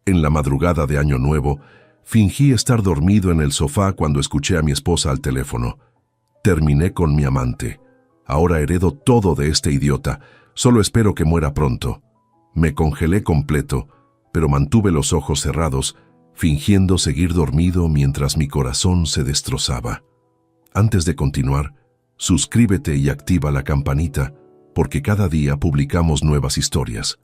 En la madrugada de Año Nuevo, fingí estar dormido en el sofá cuando escuché a mi esposa al teléfono. Terminé con mi amante. Ahora heredo todo de este idiota. Solo espero que muera pronto. Me congelé completo, pero mantuve los ojos cerrados, fingiendo seguir dormido mientras mi corazón se destrozaba. Antes de continuar, suscríbete y activa la campanita, porque cada día publicamos nuevas historias.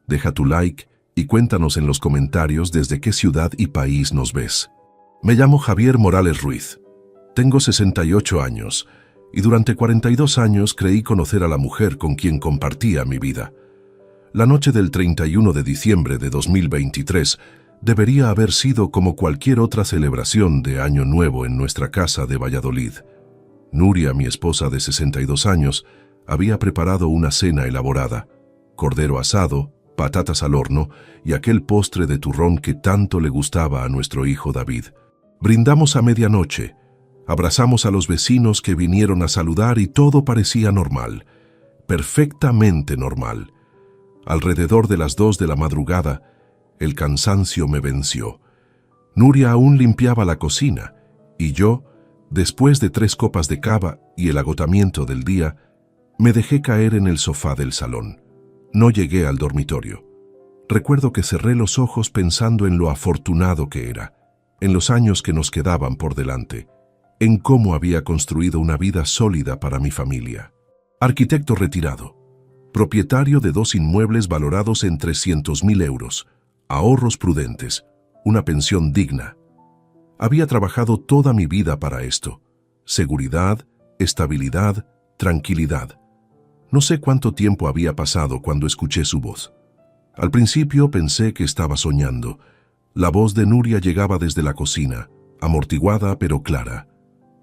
Deja tu like y cuéntanos en los comentarios desde qué ciudad y país nos ves. Me llamo Javier Morales Ruiz. Tengo 68 años y durante 42 años creí conocer a la mujer con quien compartía mi vida. La noche del 31 de diciembre de 2023 debería haber sido como cualquier otra celebración de Año Nuevo en nuestra casa de Valladolid. Nuria, mi esposa de 62 años, había preparado una cena elaborada: cordero asado, patatas al horno y aquel postre de turrón que tanto le gustaba a nuestro hijo David. Brindamos a medianoche, abrazamos a los vecinos que vinieron a saludar y todo parecía normal, perfectamente normal. Alrededor de las 2 de la madrugada, el cansancio me venció. Nuria aún limpiaba la cocina y yo, después de 3 copas de cava y el agotamiento del día, me dejé caer en el sofá del salón. No llegué al dormitorio. Recuerdo que cerré los ojos pensando en lo afortunado que era, en los años que nos quedaban por delante, en cómo había construido una vida sólida para mi familia. Arquitecto retirado, propietario de 2 inmuebles valorados en 300.000 euros, ahorros prudentes, una pensión digna. Había trabajado toda mi vida para esto: seguridad, estabilidad, tranquilidad. No sé cuánto tiempo había pasado cuando escuché su voz. Al principio pensé que estaba soñando. La voz de Nuria llegaba desde la cocina, amortiguada pero clara.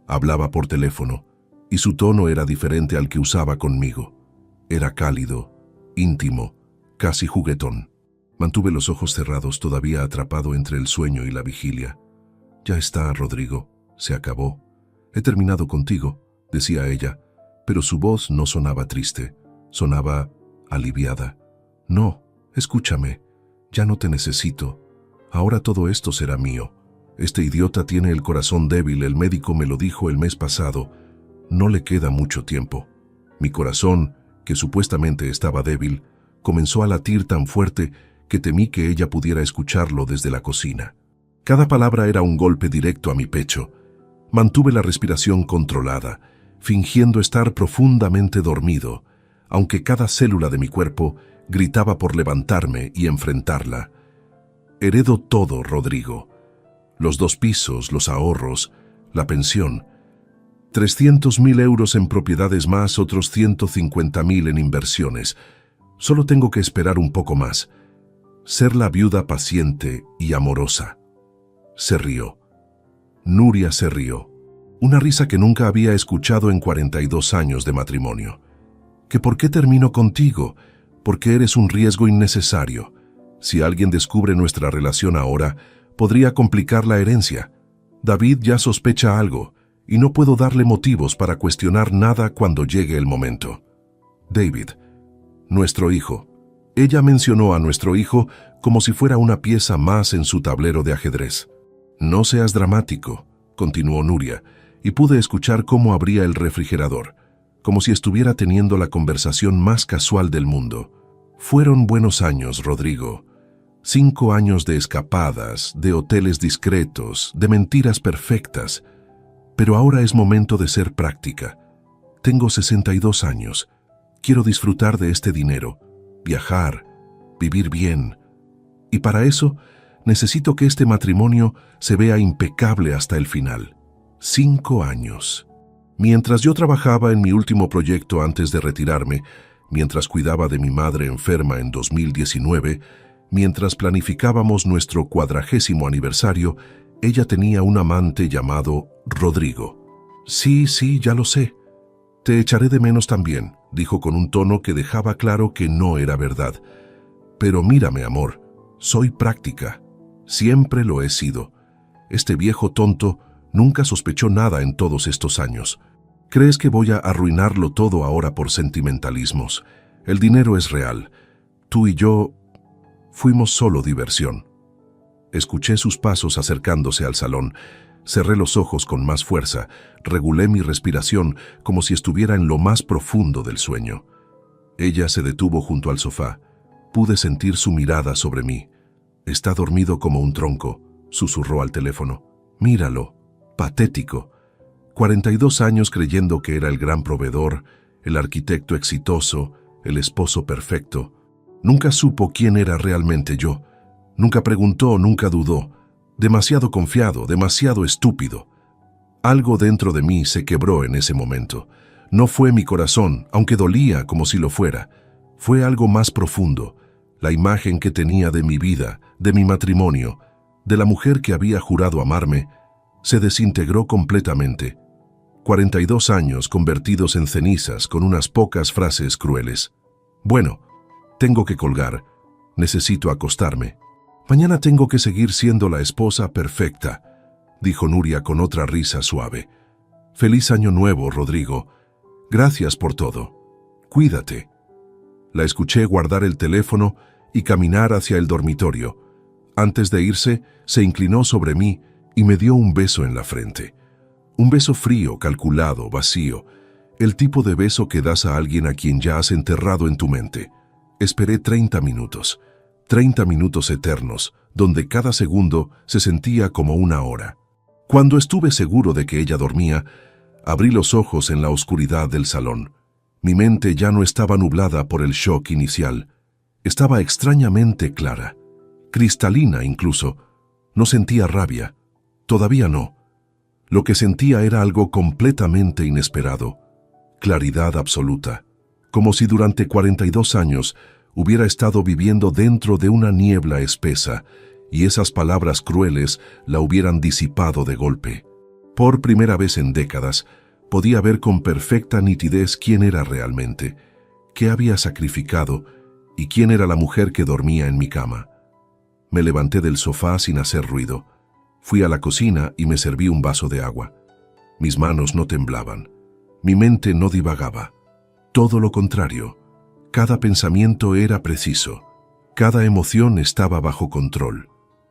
Hablaba por teléfono, y su tono era diferente al que usaba conmigo. Era cálido, íntimo, casi juguetón. Mantuve los ojos cerrados, todavía atrapado entre el sueño y la vigilia. «Ya está, Rodrigo, se acabó. He terminado contigo», decía ella, pero su voz no sonaba triste, sonaba aliviada. «No, escúchame, ya no te necesito. Ahora todo esto será mío. Este idiota tiene el corazón débil, el médico me lo dijo el mes pasado. No le queda mucho tiempo». Mi corazón, que supuestamente estaba débil, comenzó a latir tan fuerte que temí que ella pudiera escucharlo desde la cocina. Cada palabra era un golpe directo a mi pecho. Mantuve la respiración controlada, fingiendo estar profundamente dormido, aunque cada célula de mi cuerpo gritaba por levantarme y enfrentarla. «Heredo todo, Rodrigo. Los 2 pisos, los ahorros, la pensión. 300.000 euros en propiedades más otros 150.000 en inversiones. Solo tengo que esperar un poco más. Ser la viuda paciente y amorosa». Se rió. Nuria se rió. Una risa que nunca había escuchado en 42 años de matrimonio. «¿Que por qué termino contigo? Porque eres un riesgo innecesario. Si alguien descubre nuestra relación ahora, podría complicar la herencia. David ya sospecha algo, y no puedo darle motivos para cuestionar nada cuando llegue el momento. David, nuestro hijo». Ella mencionó a nuestro hijo como si fuera una pieza más en su tablero de ajedrez. «No seas dramático», continuó Nuria, y pude escuchar cómo abría el refrigerador, como si estuviera teniendo la conversación más casual del mundo. «Fueron buenos años, Rodrigo. 5 años de escapadas, de hoteles discretos, de mentiras perfectas. Pero ahora es momento de ser práctica. Tengo 62 años. Quiero disfrutar de este dinero, viajar, vivir bien. Y para eso necesito que este matrimonio se vea impecable hasta el final. 5 años. Mientras yo trabajaba en mi último proyecto antes de retirarme, mientras cuidaba de mi madre enferma en 2019, mientras planificábamos nuestro 40º aniversario, ella tenía un amante llamado Rodrigo. Sí, ya lo sé. Te echaré de menos también, dijo con un tono que dejaba claro que no era verdad. Pero mírame, amor, soy práctica. Siempre lo he sido. Este viejo tonto nunca sospechó nada en todos estos años. ¿Crees que voy a arruinarlo todo ahora por sentimentalismos? El dinero es real. Tú y yo fuimos solo diversión. Escuché sus pasos acercándose al salón. Cerré los ojos con más fuerza, regulé mi respiración como si estuviera en lo más profundo del sueño. Ella se detuvo junto al sofá. Pude sentir su mirada sobre mí. «Está dormido como un tronco», susurró al teléfono. «Míralo, patético. 42 años creyendo que era el gran proveedor, el arquitecto exitoso, el esposo perfecto. Nunca supo quién era realmente yo. Nunca preguntó, nunca dudó. Demasiado confiado, demasiado estúpido». Algo dentro de mí se quebró en ese momento. No fue mi corazón, aunque dolía como si lo fuera. Fue algo más profundo, la imagen que tenía de mi vida, de mi matrimonio, de la mujer que había jurado amarme, se desintegró completamente. 42 años convertidos en cenizas con unas pocas frases crueles. «Bueno, tengo que colgar. Necesito acostarme. Mañana tengo que seguir siendo la esposa perfecta», dijo Nuria con otra risa suave. «Feliz año nuevo, Rodrigo. Gracias por todo. Cuídate». La escuché guardar el teléfono y caminar hacia el dormitorio. Antes de irse, se inclinó sobre mí y me dio un beso en la frente. Un beso frío, calculado, vacío. El tipo de beso que das a alguien a quien ya has enterrado en tu mente. Esperé 30 minutos. 30 minutos eternos, donde cada segundo se sentía como una hora. Cuando estuve seguro de que ella dormía, abrí los ojos en la oscuridad del salón. Mi mente ya no estaba nublada por el shock inicial. Estaba extrañamente clara, cristalina incluso. No sentía rabia. Todavía no. Lo que sentía era algo completamente inesperado. Claridad absoluta. Como si durante 42 años hubiera estado viviendo dentro de una niebla espesa y esas palabras crueles la hubieran disipado de golpe. Por primera vez en décadas, podía ver con perfecta nitidez quién era realmente, qué había sacrificado y quién era la mujer que dormía en mi cama. Me levanté del sofá sin hacer ruido. Fui a la cocina y me serví un vaso de agua. Mis manos no temblaban. Mi mente no divagaba. Todo lo contrario. Cada pensamiento era preciso. Cada emoción estaba bajo control.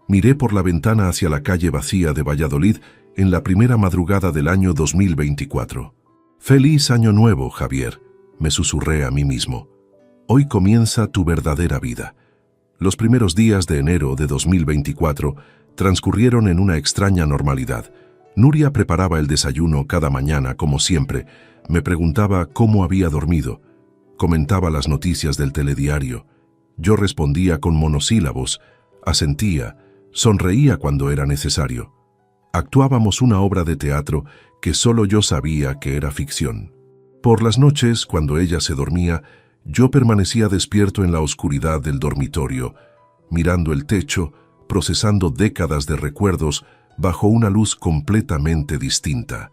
Miré por la ventana hacia la calle vacía de Valladolid en la primera madrugada del año 2024. «Feliz año nuevo, Javier», me susurré a mí mismo. «Hoy comienza tu verdadera vida». Los primeros días de enero de 2024 transcurrieron en una extraña normalidad. Nuria preparaba el desayuno cada mañana, como siempre. Me preguntaba cómo había dormido. Comentaba las noticias del telediario. Yo respondía con monosílabos, asentía, sonreía cuando era necesario. Actuábamos una obra de teatro que solo yo sabía que era ficción. Por las noches, cuando ella se dormía, yo permanecía despierto en la oscuridad del dormitorio, mirando el techo, procesando décadas de recuerdos bajo una luz completamente distinta.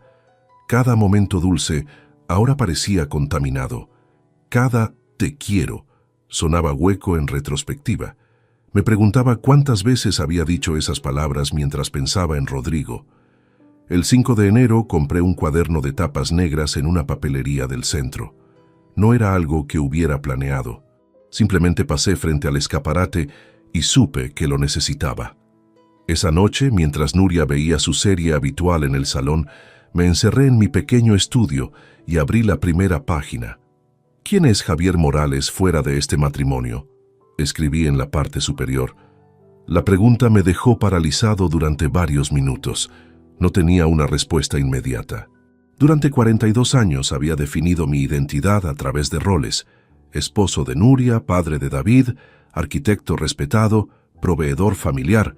Cada momento dulce ahora parecía contaminado. Cada «te quiero» sonaba hueco en retrospectiva. Me preguntaba cuántas veces había dicho esas palabras mientras pensaba en Rodrigo. El 5 de enero compré un cuaderno de tapas negras en una papelería del centro. No era algo que hubiera planeado. Simplemente pasé frente al escaparate y supe que lo necesitaba. Esa noche, mientras Nuria veía su serie habitual en el salón, me encerré en mi pequeño estudio y abrí la primera página. ¿Quién es Javier Morales fuera de este matrimonio?, escribí en la parte superior. La pregunta me dejó paralizado durante varios minutos. No tenía una respuesta inmediata. Durante 42 años había definido mi identidad a través de roles: esposo de Nuria, padre de David, arquitecto respetado, proveedor familiar.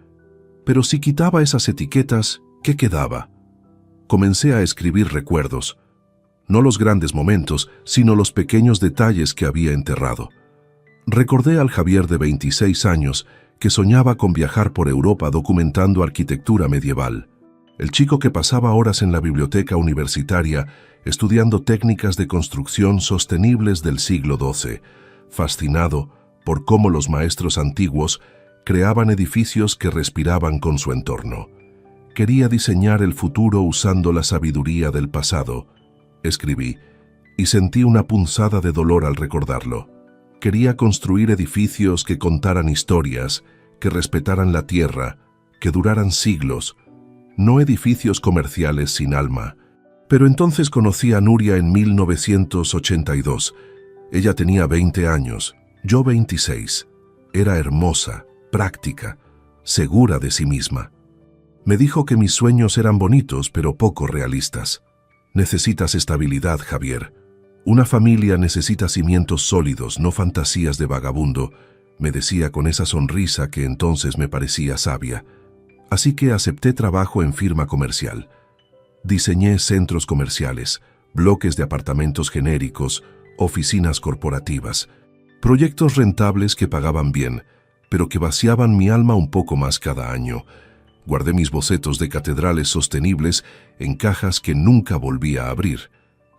Pero si quitaba esas etiquetas, ¿qué quedaba? Comencé a escribir recuerdos. No los grandes momentos, sino los pequeños detalles que había enterrado. Recordé al Javier de 26 años que soñaba con viajar por Europa documentando arquitectura medieval. El chico que pasaba horas en la biblioteca universitaria estudiando técnicas de construcción sostenibles del siglo XII, fascinado por cómo los maestros antiguos creaban edificios que respiraban con su entorno. Quería diseñar el futuro usando la sabiduría del pasado, escribí, y sentí una punzada de dolor al recordarlo. Quería construir edificios que contaran historias, que respetaran la tierra, que duraran siglos, no edificios comerciales sin alma. Pero entonces conocí a Nuria en 1982. Ella tenía 20 años, yo 26. Era hermosa, práctica, segura de sí misma. Me dijo que mis sueños eran bonitos, pero poco realistas. Necesitas estabilidad, Javier. Una familia necesita cimientos sólidos, no fantasías de vagabundo, me decía con esa sonrisa que entonces me parecía sabia. Así que acepté trabajo en firma comercial. Diseñé centros comerciales, bloques de apartamentos genéricos, oficinas corporativas, proyectos rentables que pagaban bien, pero que vaciaban mi alma un poco más cada año. Guardé mis bocetos de catedrales sostenibles en cajas que nunca volví a abrir.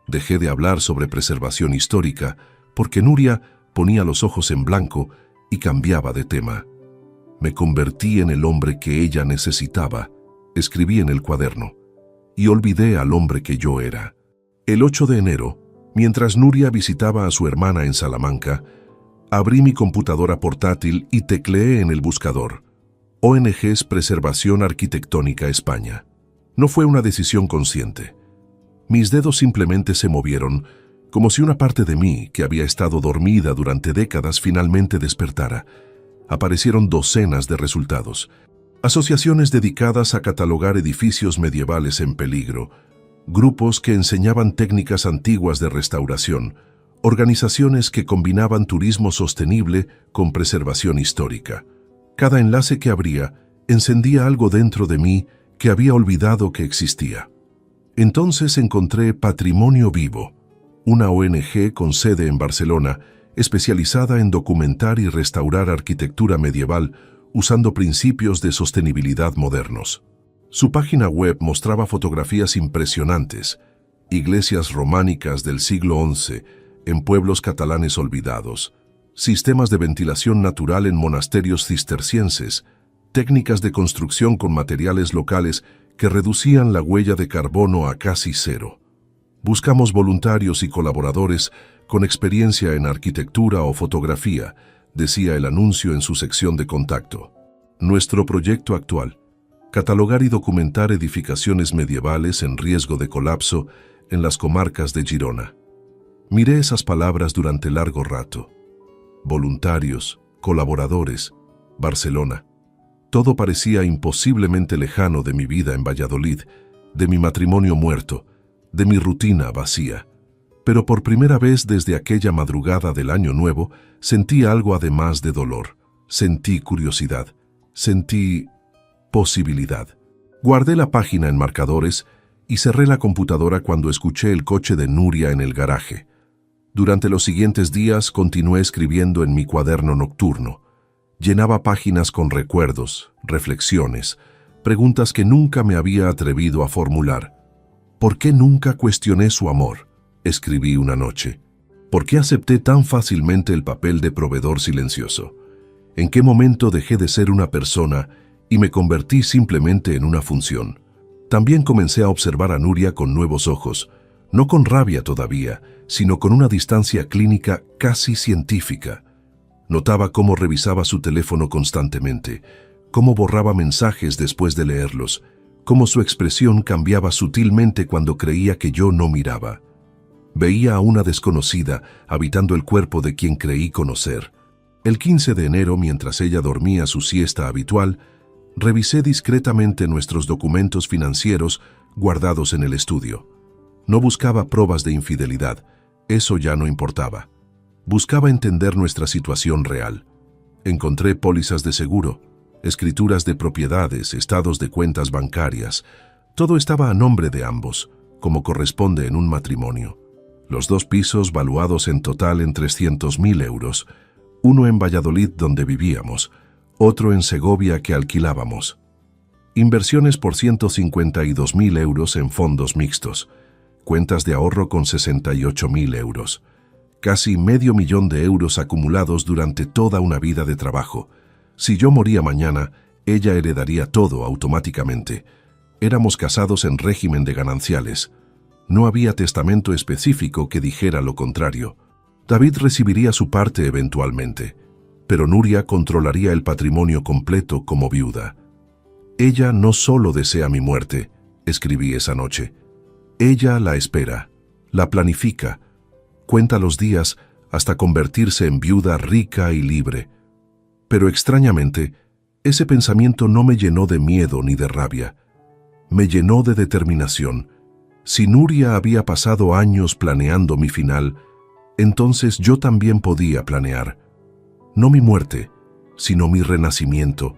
Dejé de hablar sobre preservación histórica porque Nuria ponía los ojos en blanco y cambiaba de tema. Me convertí en el hombre que ella necesitaba, escribí en el cuaderno, y olvidé al hombre que yo era. El 8 de enero, mientras Nuria visitaba a su hermana en Salamanca, abrí mi computadora portátil y tecleé en el buscador: ONGs Preservación Arquitectónica España. No fue una decisión consciente. Mis dedos simplemente se movieron, como si una parte de mí, que había estado dormida durante décadas, finalmente despertara. Aparecieron docenas de resultados. Asociaciones dedicadas a catalogar edificios medievales en peligro, grupos que enseñaban técnicas antiguas de restauración, organizaciones que combinaban turismo sostenible con preservación histórica. Cada enlace que abría encendía algo dentro de mí que había olvidado que existía. Entonces encontré Patrimonio Vivo, una ONG con sede en Barcelona, especializada en documentar y restaurar arquitectura medieval usando principios de sostenibilidad modernos. Su página web mostraba fotografías impresionantes, iglesias románicas del siglo XI en pueblos catalanes olvidados, sistemas de ventilación natural en monasterios cistercienses, técnicas de construcción con materiales locales que reducían la huella de carbono a casi cero. Buscamos voluntarios y colaboradores con experiencia en arquitectura o fotografía, decía el anuncio en su sección de contacto. Nuestro proyecto actual: catalogar y documentar edificaciones medievales en riesgo de colapso en las comarcas de Girona. Miré esas palabras durante largo rato. Voluntarios, colaboradores, Barcelona. Todo parecía imposiblemente lejano de mi vida en Valladolid, de mi matrimonio muerto, de mi rutina vacía. Pero por primera vez desde aquella madrugada del Año Nuevo sentí algo además de dolor. Sentí curiosidad. Sentí posibilidad. Guardé la página en marcadores y cerré la computadora cuando escuché el coche de Nuria en el garaje. Durante los siguientes días continué escribiendo en mi cuaderno nocturno. Llenaba páginas con recuerdos, reflexiones, preguntas que nunca me había atrevido a formular. ¿Por qué nunca cuestioné su amor?, escribí una noche. ¿Por qué acepté tan fácilmente el papel de proveedor silencioso? ¿En qué momento dejé de ser una persona y me convertí simplemente en una función? También comencé a observar a Nuria con nuevos ojos, no con rabia todavía, sino con una distancia clínica casi científica. Notaba cómo revisaba su teléfono constantemente, cómo borraba mensajes después de leerlos, cómo su expresión cambiaba sutilmente cuando creía que yo no miraba. Veía a una desconocida habitando el cuerpo de quien creí conocer. El 15 de enero, mientras ella dormía su siesta habitual, revisé discretamente nuestros documentos financieros guardados en el estudio. No buscaba pruebas de infidelidad, eso ya no importaba. Buscaba entender nuestra situación real. Encontré pólizas de seguro, escrituras de propiedades, estados de cuentas bancarias. Todo estaba a nombre de ambos, como corresponde en un matrimonio. Los 2 pisos valuados en total en 300.000 euros, uno en Valladolid donde vivíamos, otro en Segovia que alquilábamos. Inversiones por 152.000 euros en fondos mixtos, cuentas de ahorro con 68.000 euros. Casi $500.000 de euros acumulados durante toda una vida de trabajo. Si yo moría mañana, ella heredaría todo automáticamente. Éramos casados en régimen de gananciales. No había testamento específico que dijera lo contrario. David recibiría su parte eventualmente, pero Nuria controlaría el patrimonio completo como viuda. Ella no solo desea mi muerte, escribí esa noche. Ella la espera, la planifica, cuenta los días hasta convertirse en viuda rica y libre. Pero extrañamente, ese pensamiento no me llenó de miedo ni de rabia. Me llenó de determinación. Si Nuria había pasado años planeando mi final, entonces yo también podía planear. No mi muerte, sino mi renacimiento.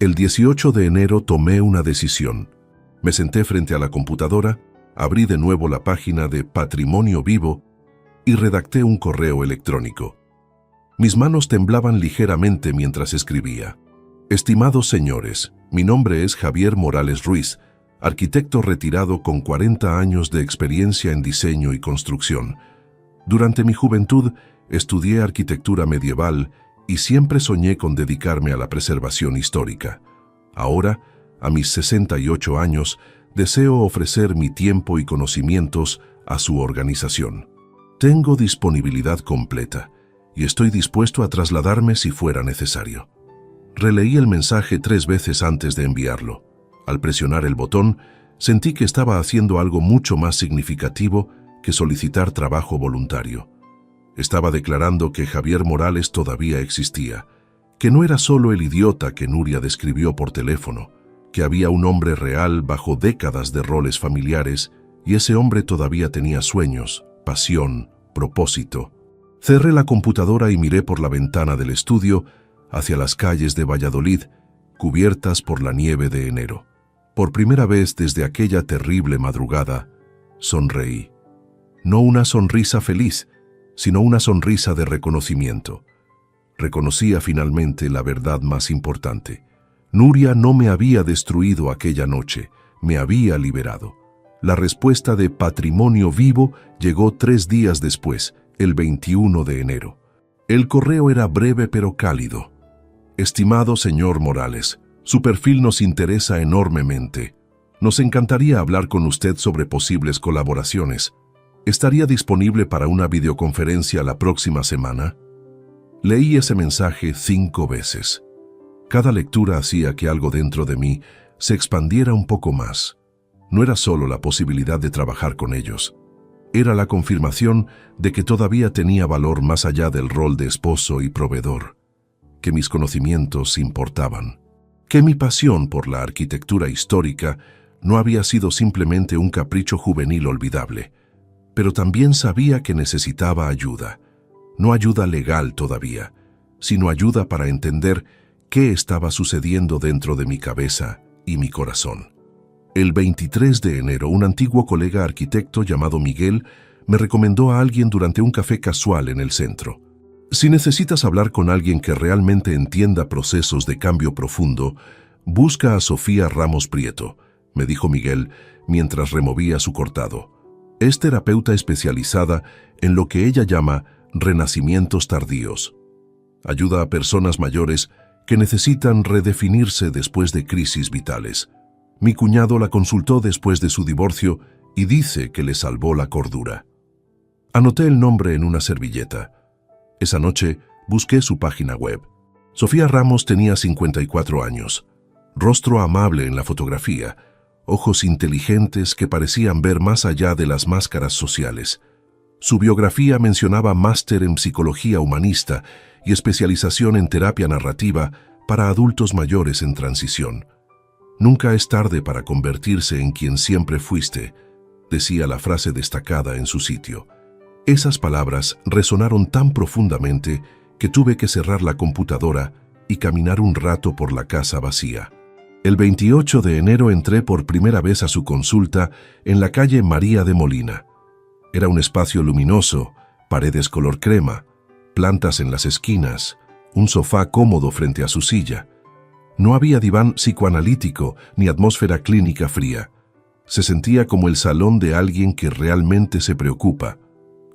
El 18 de enero tomé una decisión. Me senté frente a la computadora, abrí de nuevo la página de Patrimonio Vivo y redacté un correo electrónico. Mis manos temblaban ligeramente mientras escribía. Estimados señores, mi nombre es Javier Morales Ruiz, arquitecto retirado con 40 años de experiencia en diseño y construcción. Durante mi juventud estudié arquitectura medieval y siempre soñé con dedicarme a la preservación histórica. Ahora, a mis 68 años, deseo ofrecer mi tiempo y conocimientos a su organización. Tengo disponibilidad completa y estoy dispuesto a trasladarme si fuera necesario. Releí el mensaje 3 veces antes de enviarlo. Al presionar el botón, sentí que estaba haciendo algo mucho más significativo que solicitar trabajo voluntario. Estaba declarando que Javier Morales todavía existía, que no era solo el idiota que Nuria describió por teléfono, que había un hombre real bajo décadas de roles familiares y ese hombre todavía tenía sueños, pasión, propósito. Cerré la computadora y miré por la ventana del estudio hacia las calles de Valladolid, cubiertas por la nieve de enero. Por primera vez desde aquella terrible madrugada, sonreí. No una sonrisa feliz, sino una sonrisa de reconocimiento. Reconocía finalmente la verdad más importante. Nuria no me había destruido aquella noche, me había liberado. La respuesta de Patrimonio Vivo llegó 3 días después, el 21 de enero. El correo era breve pero cálido. Estimado señor Morales, su perfil nos interesa enormemente. Nos encantaría hablar con usted sobre posibles colaboraciones. ¿Estaría disponible para una videoconferencia la próxima semana? Leí ese mensaje 5 veces. Cada lectura hacía que algo dentro de mí se expandiera un poco más. No era solo la posibilidad de trabajar con ellos. Era la confirmación de que todavía tenía valor más allá del rol de esposo y proveedor, que mis conocimientos importaban, que mi pasión por la arquitectura histórica no había sido simplemente un capricho juvenil olvidable, pero también sabía que necesitaba ayuda, no ayuda legal todavía, sino ayuda para entender qué estaba sucediendo dentro de mi cabeza y mi corazón. El 23 de enero, un antiguo colega arquitecto llamado Miguel me recomendó a alguien durante un café casual en el centro. Si necesitas hablar con alguien que realmente entienda procesos de cambio profundo, busca a Sofía Ramos Prieto, me dijo Miguel mientras removía su cortado. Es terapeuta especializada en lo que ella llama renacimientos tardíos. Ayuda a personas mayores que necesitan redefinirse después de crisis vitales. Mi cuñado la consultó después de su divorcio y dice que le salvó la cordura. Anoté el nombre en una servilleta. Esa noche busqué su página web. Sofía Ramos tenía 54 años, rostro amable en la fotografía, ojos inteligentes que parecían ver más allá de las máscaras sociales. Su biografía mencionaba máster en psicología humanista y especialización en terapia narrativa para adultos mayores en transición. Nunca es tarde para convertirse en quien siempre fuiste, decía la frase destacada en su sitio. Esas palabras resonaron tan profundamente que tuve que cerrar la computadora y caminar un rato por la casa vacía. El 28 de enero entré por primera vez a su consulta en la calle María de Molina. Era un espacio luminoso, paredes color crema, plantas en las esquinas, un sofá cómodo frente a su silla. No había diván psicoanalítico ni atmósfera clínica fría. Se sentía como el salón de alguien que realmente se preocupa.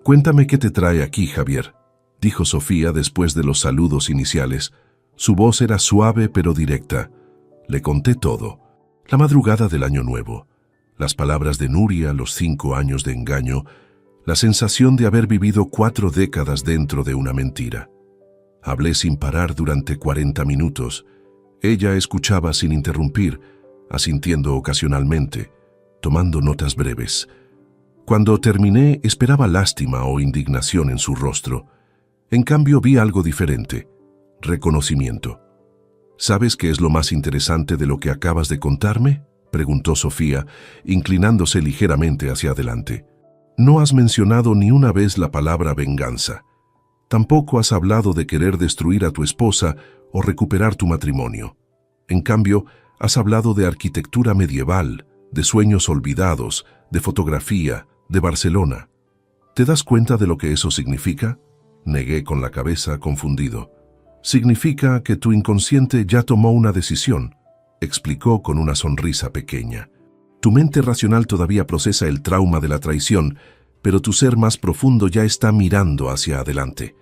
«Cuéntame qué te trae aquí, Javier», dijo Sofía después de los saludos iniciales. Su voz era suave pero directa. Le conté todo. La madrugada del Año Nuevo, las palabras de Nuria, los 5 años de engaño, la sensación de haber vivido 4 décadas dentro de una mentira. Hablé sin parar durante 40 minutos. Ella escuchaba sin interrumpir, asintiendo ocasionalmente, tomando notas breves. Cuando terminé, esperaba lástima o indignación en su rostro. En cambio, vi algo diferente: reconocimiento. ¿Sabes qué es lo más interesante de lo que acabas de contarme?, preguntó Sofía, inclinándose ligeramente hacia adelante. No has mencionado ni una vez la palabra venganza. Tampoco has hablado de querer destruir a tu esposa o recuperar tu matrimonio. En cambio, has hablado de arquitectura medieval, de sueños olvidados, de fotografía, de Barcelona. ¿Te das cuenta de lo que eso significa? Negué con la cabeza, confundido. Significa que tu inconsciente ya tomó una decisión, explicó con una sonrisa pequeña. Tu mente racional todavía procesa el trauma de la traición, pero tu ser más profundo ya está mirando hacia adelante.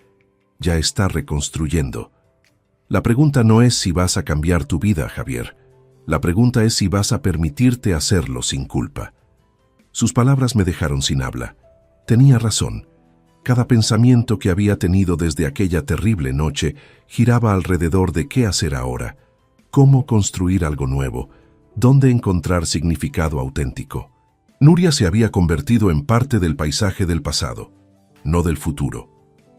Ya está reconstruyendo. La pregunta no es si vas a cambiar tu vida, Javier. La pregunta es si vas a permitirte hacerlo sin culpa. Sus palabras me dejaron sin habla. Tenía razón. Cada pensamiento que había tenido desde aquella terrible noche giraba alrededor de qué hacer ahora, cómo construir algo nuevo, dónde encontrar significado auténtico. Nuria se había convertido en parte del paisaje del pasado, no del futuro.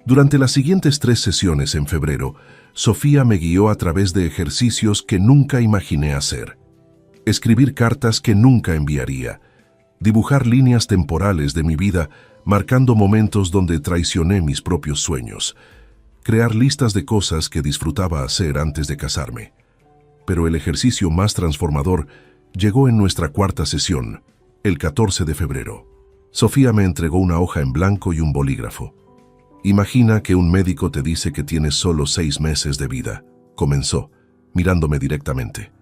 Durante las siguientes 3 sesiones en febrero, Sofía me guió a través de ejercicios que nunca imaginé hacer. Escribir cartas que nunca enviaría. Dibujar líneas temporales de mi vida, marcando momentos donde traicioné mis propios sueños. Crear listas de cosas que disfrutaba hacer antes de casarme. Pero el ejercicio más transformador llegó en nuestra 4ª sesión, el 14 de febrero. Sofía me entregó una hoja en blanco y un bolígrafo. Imagina que un médico te dice que tienes solo 6 meses de vida, comenzó, mirándome directamente.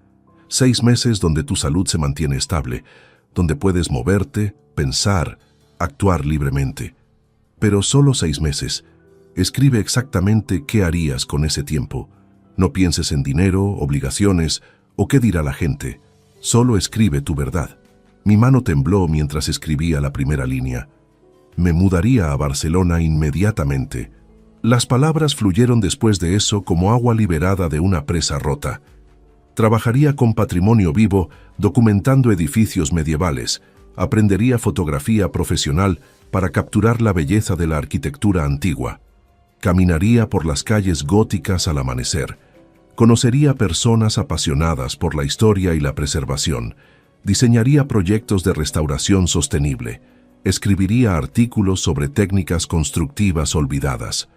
6 meses donde tu salud se mantiene estable, donde puedes moverte, pensar, actuar libremente. Pero solo 6 meses. Escribe exactamente qué harías con ese tiempo. No pienses en dinero, obligaciones o qué dirá la gente. Solo escribe tu verdad. Mi mano tembló mientras escribía la primera línea. Me mudaría a Barcelona inmediatamente. Las palabras fluyeron después de eso como agua liberada de una presa rota. Trabajaría con patrimonio vivo, documentando edificios medievales. Aprendería fotografía profesional para capturar la belleza de la arquitectura antigua. Caminaría por las calles góticas al amanecer. Conocería personas apasionadas por la historia y la preservación. Diseñaría proyectos de restauración sostenible. Escribiría artículos sobre técnicas constructivas olvidadas.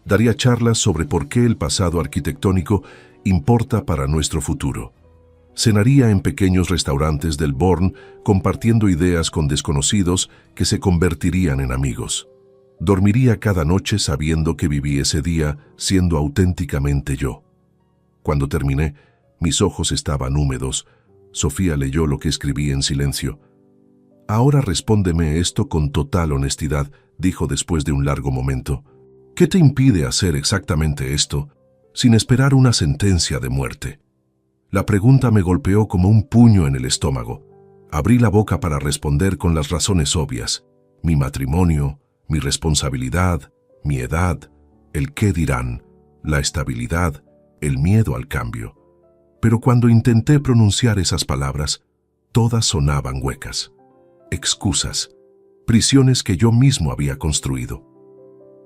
Daría charlas sobre por qué el pasado arquitectónico importa para nuestro futuro. Cenaría en pequeños restaurantes del Born, compartiendo ideas con desconocidos que se convertirían en amigos. Dormiría cada noche sabiendo que viví ese día siendo auténticamente yo. Cuando terminé, mis ojos estaban húmedos. Sofía leyó lo que escribí en silencio. Ahora respóndeme esto con total honestidad, dijo después de un largo momento. ¿Qué te impide hacer exactamente esto, sin esperar una sentencia de muerte? La pregunta me golpeó como un puño en el estómago. Abrí la boca para responder con las razones obvias. Mi matrimonio, mi responsabilidad, mi edad, el qué dirán, la estabilidad, el miedo al cambio. Pero cuando intenté pronunciar esas palabras, todas sonaban huecas. Excusas, prisiones que yo mismo había construido.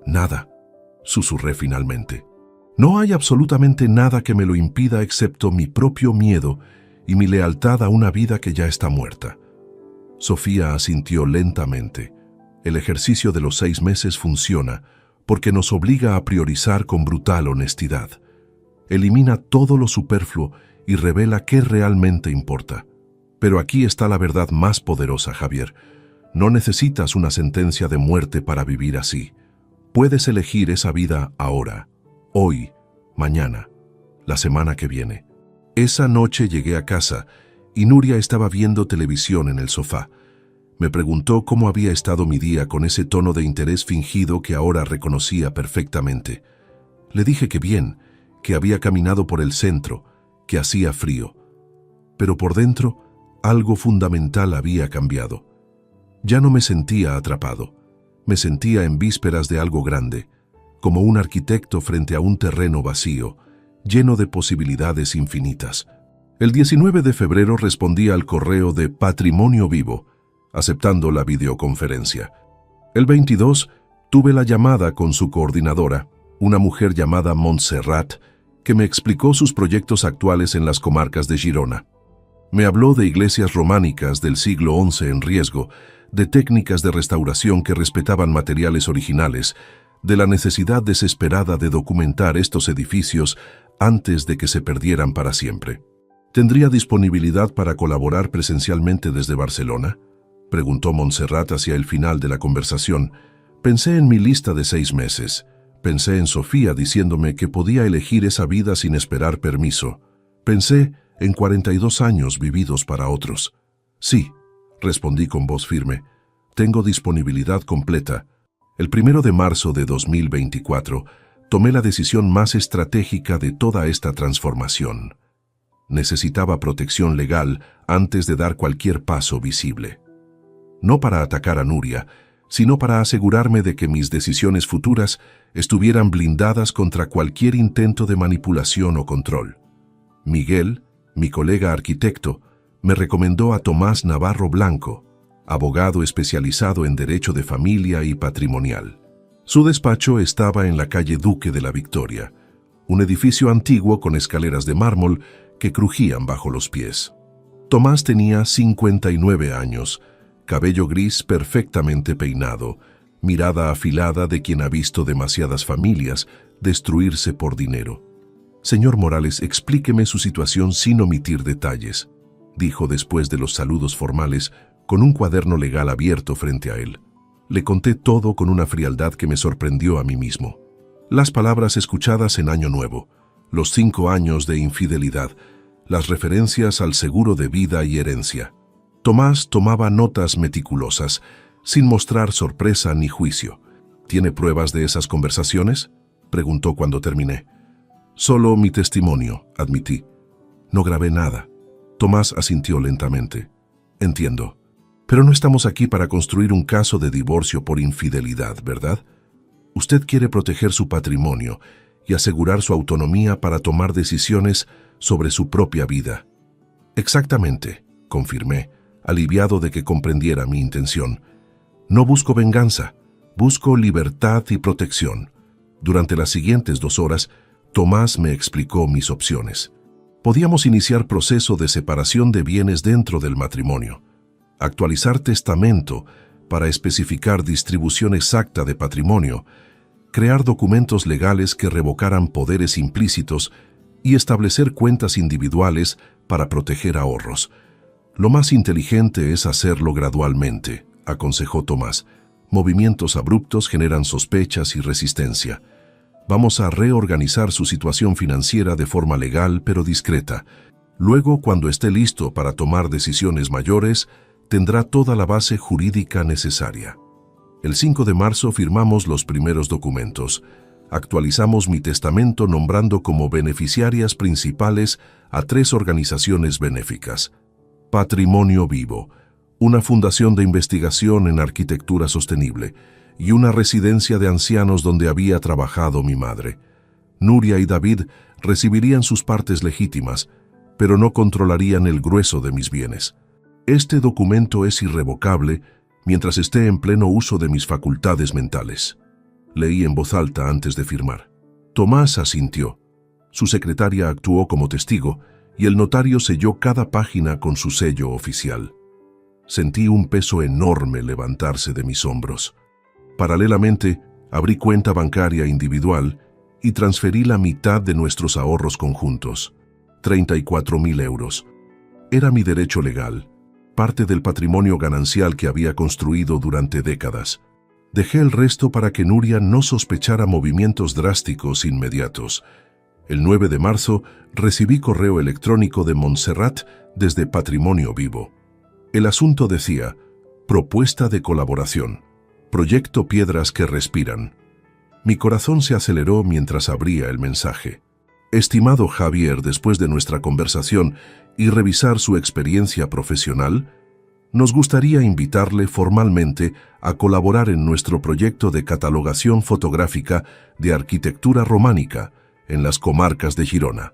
Nada, susurré finalmente. No hay absolutamente nada que me lo impida excepto mi propio miedo y mi lealtad a una vida que ya está muerta. Sofía asintió lentamente. El ejercicio de los 6 meses funciona porque nos obliga a priorizar con brutal honestidad. Elimina todo lo superfluo y revela qué realmente importa. Pero aquí está la verdad más poderosa, Javier. No necesitas una sentencia de muerte para vivir así. Puedes elegir esa vida ahora, hoy, mañana, la semana que viene. Esa noche llegué a casa y Nuria estaba viendo televisión en el sofá. Me preguntó cómo había estado mi día con ese tono de interés fingido que ahora reconocía perfectamente. Le dije que bien, que había caminado por el centro, que hacía frío. Pero por dentro, algo fundamental había cambiado. Ya no me sentía atrapado. Me sentía en vísperas de algo grande, como un arquitecto frente a un terreno vacío, lleno de posibilidades infinitas. El 19 de febrero respondí al correo de Patrimonio Vivo, aceptando la videoconferencia. El 22 tuve la llamada con su coordinadora, una mujer llamada Montserrat, que me explicó sus proyectos actuales en las comarcas de Girona. Me habló de iglesias románicas del siglo XI en riesgo, de técnicas de restauración que respetaban materiales originales, de la necesidad desesperada de documentar estos edificios antes de que se perdieran para siempre. ¿Tendría disponibilidad para colaborar presencialmente desde Barcelona?, preguntó Montserrat hacia el final de la conversación. Pensé en mi lista de 6 meses. Pensé en Sofía diciéndome que podía elegir esa vida sin esperar permiso. Pensé en 42 años vividos para otros. Sí, respondí con voz firme. Tengo disponibilidad completa. El 1 de marzo de 2024 tomé la decisión más estratégica de toda esta transformación. Necesitaba protección legal antes de dar cualquier paso visible. No para atacar a Nuria, sino para asegurarme de que mis decisiones futuras estuvieran blindadas contra cualquier intento de manipulación o control. Miguel, mi colega arquitecto, me recomendó a Tomás Navarro Blanco, abogado especializado en derecho de familia y patrimonial. Su despacho estaba en la calle Duque de la Victoria, un edificio antiguo con escaleras de mármol que crujían bajo los pies. Tomás tenía 59 años, cabello gris perfectamente peinado, mirada afilada de quien ha visto demasiadas familias destruirse por dinero. «Señor Morales, explíqueme su situación sin omitir detalles», dijo después de los saludos formales, con un cuaderno legal abierto frente a él. Le conté todo con una frialdad que me sorprendió a mí mismo. Las palabras escuchadas en Año Nuevo, los 5 años de infidelidad, las referencias al seguro de vida y herencia. Tomás tomaba notas meticulosas, sin mostrar sorpresa ni juicio. «¿Tiene pruebas de esas conversaciones?», preguntó cuando terminé. «Solo mi testimonio», admití. «No grabé nada». Tomás asintió lentamente. «Entiendo. Pero no estamos aquí para construir un caso de divorcio por infidelidad, ¿verdad? Usted quiere proteger su patrimonio y asegurar su autonomía para tomar decisiones sobre su propia vida». «Exactamente», confirmé, aliviado de que comprendiera mi intención. «No busco venganza, busco libertad y protección». Durante las siguientes 2 horas, Tomás me explicó mis opciones. Podíamos iniciar proceso de separación de bienes dentro del matrimonio, actualizar testamento para especificar distribución exacta de patrimonio, crear documentos legales que revocaran poderes implícitos y establecer cuentas individuales para proteger ahorros. «Lo más inteligente es hacerlo gradualmente», aconsejó Tomás. «Movimientos abruptos generan sospechas y resistencia. Vamos a reorganizar su situación financiera de forma legal pero discreta. Luego, cuando esté listo para tomar decisiones mayores, tendrá toda la base jurídica necesaria». El 5 de marzo firmamos los primeros documentos. Actualizamos mi testamento nombrando como beneficiarias principales a 3 organizaciones benéficas. Patrimonio Vivo, una fundación de investigación en arquitectura sostenible, y una residencia de ancianos donde había trabajado mi madre. Nuria y David recibirían sus partes legítimas, pero no controlarían el grueso de mis bienes. Este documento es irrevocable mientras esté en pleno uso de mis facultades mentales. Leí en voz alta antes de firmar. Tomás asintió. Su secretaria actuó como testigo y el notario selló cada página con su sello oficial. Sentí un peso enorme levantarse de mis hombros. Paralelamente, abrí cuenta bancaria individual y transferí la mitad de nuestros ahorros conjuntos, 34.000 euros. Era mi derecho legal, parte del patrimonio ganancial que había construido durante décadas. Dejé el resto para que Nuria no sospechara movimientos drásticos inmediatos. El 9 de marzo recibí correo electrónico de Montserrat desde Patrimonio Vivo. El asunto decía: propuesta de colaboración, proyecto Piedras que Respiran. Mi corazón se aceleró mientras abría el mensaje. Estimado Javier, después de nuestra conversación y revisar su experiencia profesional, nos gustaría invitarle formalmente a colaborar en nuestro proyecto de catalogación fotográfica de arquitectura románica en las comarcas de Girona.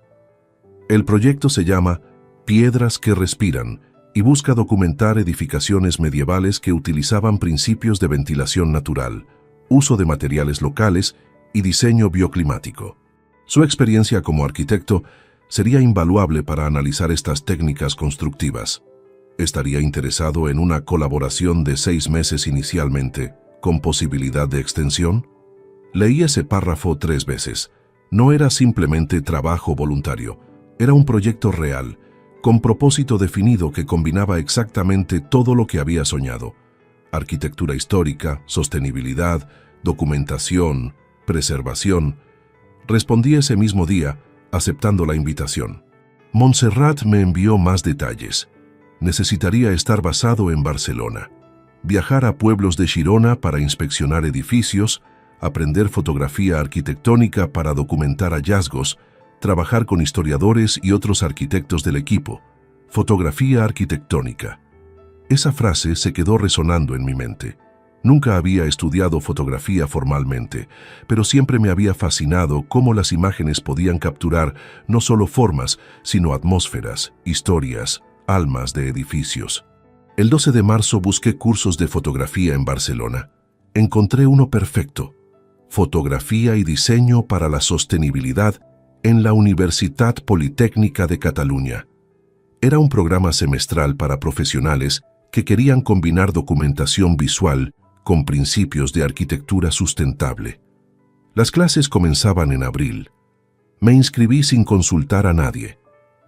El proyecto se llama Piedras que respiran, y busca documentar edificaciones medievales que utilizaban principios de ventilación natural, uso de materiales locales y diseño bioclimático. Su experiencia como arquitecto sería invaluable para analizar estas técnicas constructivas. Estaría interesado en una colaboración de 6 meses inicialmente, con posibilidad de extensión. Leí ese párrafo 3 veces. No era simplemente trabajo voluntario, era un proyecto real, con propósito definido que combinaba exactamente todo lo que había soñado: arquitectura histórica, sostenibilidad, documentación, preservación. Respondí ese mismo día, aceptando la invitación. Montserrat me envió más detalles. Necesitaría estar basado en Barcelona, viajar a pueblos de Girona para inspeccionar edificios, aprender fotografía arquitectónica para documentar hallazgos, trabajar con historiadores y otros arquitectos del equipo. Fotografía arquitectónica. Esa frase se quedó resonando en mi mente. Nunca había estudiado fotografía formalmente, pero siempre me había fascinado cómo las imágenes podían capturar no solo formas, sino atmósferas, historias, almas de edificios. El 12 de marzo busqué cursos de fotografía en Barcelona. Encontré uno perfecto: Fotografía y Diseño para la Sostenibilidad en la Universitat Politécnica de Cataluña. Era un programa semestral para profesionales que querían combinar documentación visual con principios de arquitectura sustentable. Las clases comenzaban en abril. Me inscribí sin consultar a nadie.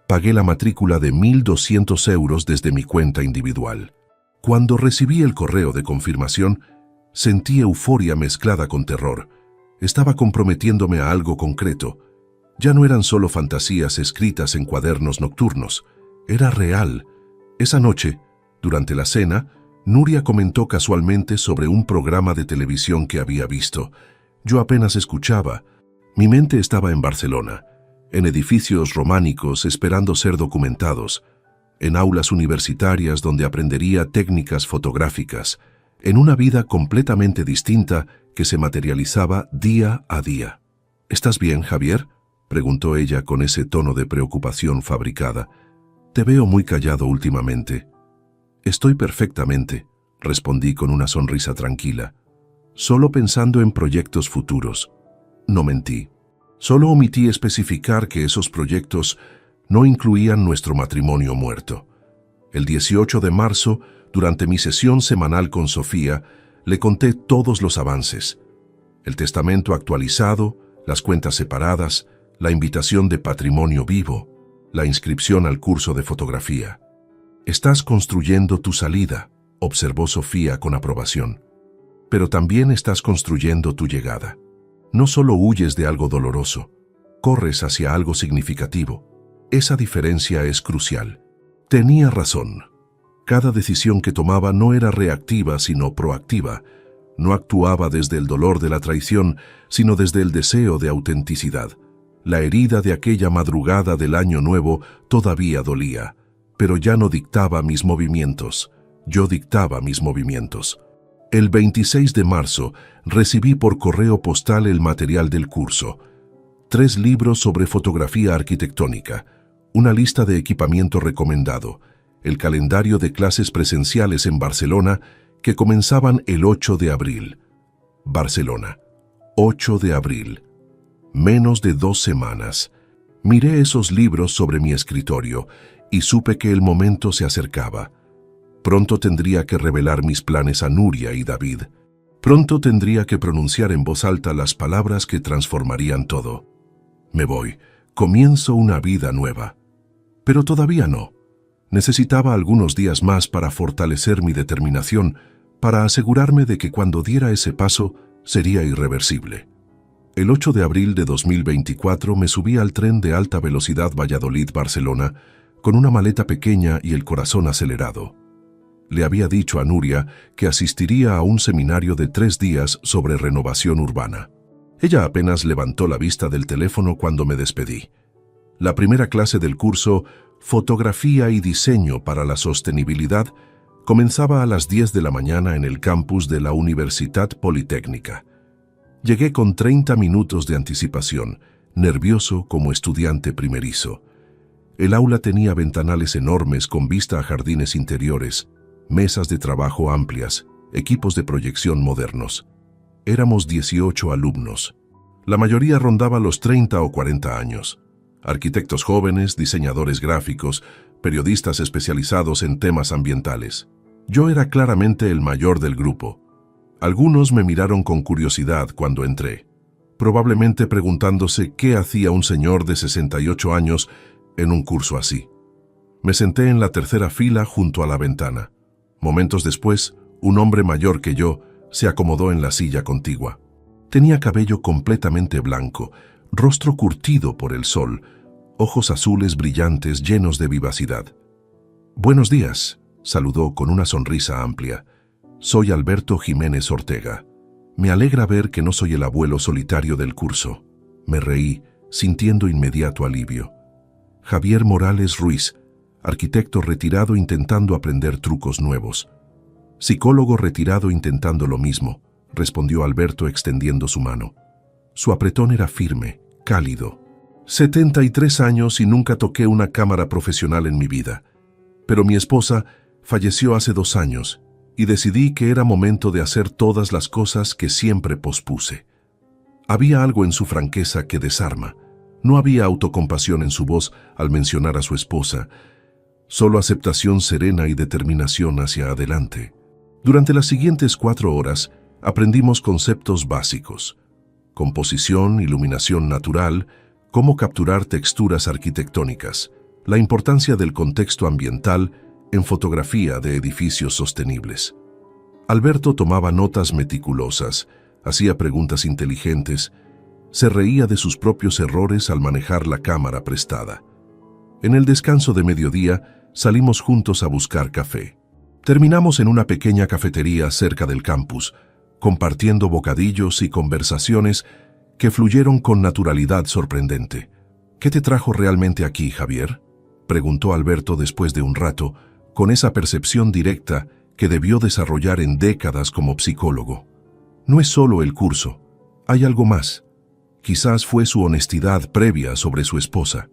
Pagué la matrícula de 1.200 euros desde mi cuenta individual. Cuando recibí el correo de confirmación, sentí euforia mezclada con terror. Estaba comprometiéndome a algo concreto. Ya no eran solo fantasías escritas en cuadernos nocturnos. Era real. Esa noche, durante la cena, Nuria comentó casualmente sobre un programa de televisión que había visto. Yo apenas escuchaba. Mi mente estaba en Barcelona, en edificios románicos esperando ser documentados, en aulas universitarias donde aprendería técnicas fotográficas, en una vida completamente distinta que se materializaba día a día. ¿Estás bien, Javier?, preguntó ella con ese tono de preocupación fabricada. Te veo muy callado últimamente. Estoy perfectamente, respondí con una sonrisa tranquila, solo pensando en proyectos futuros. No mentí. Solo omití especificar que esos proyectos no incluían nuestro matrimonio muerto. El 18 de marzo, durante mi sesión semanal con Sofía, le conté todos los avances: el testamento actualizado, las cuentas separadas, la invitación de patrimonio vivo, la inscripción al curso de fotografía. Estás construyendo tu salida, observó Sofía con aprobación. Pero también estás construyendo tu llegada. No solo huyes de algo doloroso, corres hacia algo significativo. Esa diferencia es crucial. Tenía razón. Cada decisión que tomaba no era reactiva, sino proactiva. No actuaba desde el dolor de la traición, sino desde el deseo de autenticidad. La herida de aquella madrugada del Año Nuevo todavía dolía, pero ya no dictaba mis movimientos. Yo dictaba mis movimientos. El 26 de marzo recibí por correo postal el material del curso: 3 libros sobre fotografía arquitectónica, una lista de equipamiento recomendado, el calendario de clases presenciales en Barcelona que comenzaban el 8 de abril. Barcelona, 8 de abril. Menos de 2 semanas. Miré esos libros sobre mi escritorio y supe que el momento se acercaba. Pronto tendría que revelar mis planes a Nuria y David. Pronto tendría que pronunciar en voz alta las palabras que transformarían todo. Me voy. Comienzo una vida nueva. Pero todavía no. Necesitaba algunos días más para fortalecer mi determinación, para asegurarme de que cuando diera ese paso sería irreversible. El 8 de abril de 2024 me subí al tren de alta velocidad Valladolid-Barcelona con una maleta pequeña y el corazón acelerado. Le había dicho a Nuria que asistiría a un seminario de 3 días sobre renovación urbana. Ella apenas levantó la vista del teléfono cuando me despedí. La primera clase del curso Fotografía y Diseño para la Sostenibilidad comenzaba a las 10 de la mañana en el campus de la Universitat Politécnica. Llegué con 30 minutos de anticipación, nervioso como estudiante primerizo. El aula tenía ventanales enormes con vista a jardines interiores, mesas de trabajo amplias, equipos de proyección modernos. Éramos 18 alumnos. La mayoría rondaba los 30 o 40 años. Arquitectos jóvenes, diseñadores gráficos, periodistas especializados en temas ambientales. Yo era claramente el mayor del grupo. Algunos me miraron con curiosidad cuando entré, probablemente preguntándose qué hacía un señor de 68 años en un curso así. Me senté en la tercera fila junto a la ventana. Momentos después, un hombre mayor que yo se acomodó en la silla contigua. Tenía cabello completamente blanco, rostro curtido por el sol, ojos azules brillantes llenos de vivacidad. «Buenos días», saludó con una sonrisa amplia. «Soy Alberto Jiménez Ortega. Me alegra ver que no soy el abuelo solitario del curso». Me reí, sintiendo inmediato alivio. «Javier Morales Ruiz, arquitecto retirado intentando aprender trucos nuevos». «Psicólogo retirado intentando lo mismo», respondió Alberto extendiendo su mano. Su apretón era firme, cálido. 73 años y nunca toqué una cámara profesional en mi vida. Pero mi esposa falleció hace 2 años y decidí que era momento de hacer todas las cosas que siempre pospuse. Había algo en su franqueza que desarma. No había autocompasión en su voz al mencionar a su esposa, solo aceptación serena y determinación hacia adelante. Durante las siguientes 4 horas aprendimos conceptos básicos: composición, iluminación natural, cómo capturar texturas arquitectónicas, la importancia del contexto ambiental en fotografía de edificios sostenibles. Alberto tomaba notas meticulosas, hacía preguntas inteligentes, se reía de sus propios errores al manejar la cámara prestada. En el descanso de mediodía salimos juntos a buscar café. Terminamos en una pequeña cafetería cerca del campus, compartiendo bocadillos y conversaciones que fluyeron con naturalidad sorprendente. «¿Qué te trajo realmente aquí, Javier?», preguntó Alberto después de un rato, con esa percepción directa que debió desarrollar en décadas como psicólogo. «No es solo el curso, hay algo más. Quizás fue su honestidad previa sobre su esposa.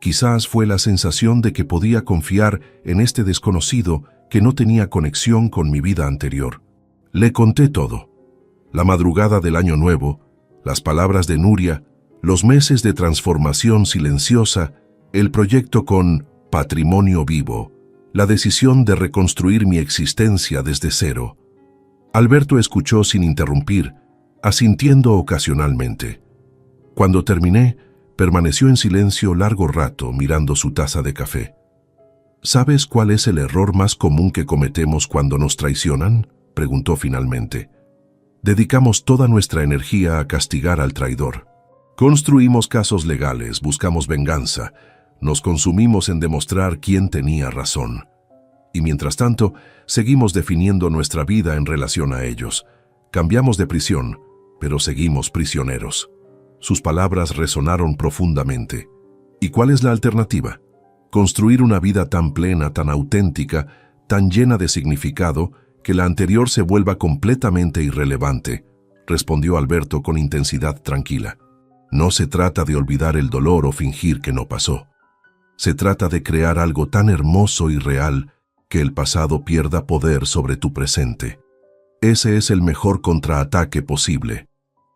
Quizás fue la sensación de que podía confiar en este desconocido que no tenía conexión con mi vida anterior». Le conté todo. La madrugada del Año Nuevo, las palabras de Nuria, los meses de transformación silenciosa, el proyecto con Patrimonio Vivo, la decisión de reconstruir mi existencia desde cero. Alberto escuchó sin interrumpir, asintiendo ocasionalmente. Cuando terminé, permaneció en silencio largo rato mirando su taza de café. «¿Sabes cuál es el error más común que cometemos cuando nos traicionan?», preguntó finalmente. «Dedicamos toda nuestra energía a castigar al traidor. Construimos casos legales, buscamos venganza, nos consumimos en demostrar quién tenía razón. Y mientras tanto, seguimos definiendo nuestra vida en relación a ellos. Cambiamos de prisión, pero seguimos prisioneros». Sus palabras resonaron profundamente. ¿Y cuál es la alternativa? Construir una vida tan plena, tan auténtica, tan llena de significado, que la anterior se vuelva completamente irrelevante, respondió Alberto con intensidad tranquila. No se trata de olvidar el dolor o fingir que no pasó. Se trata de crear algo tan hermoso y real que el pasado pierda poder sobre tu presente. Ese es el mejor contraataque posible.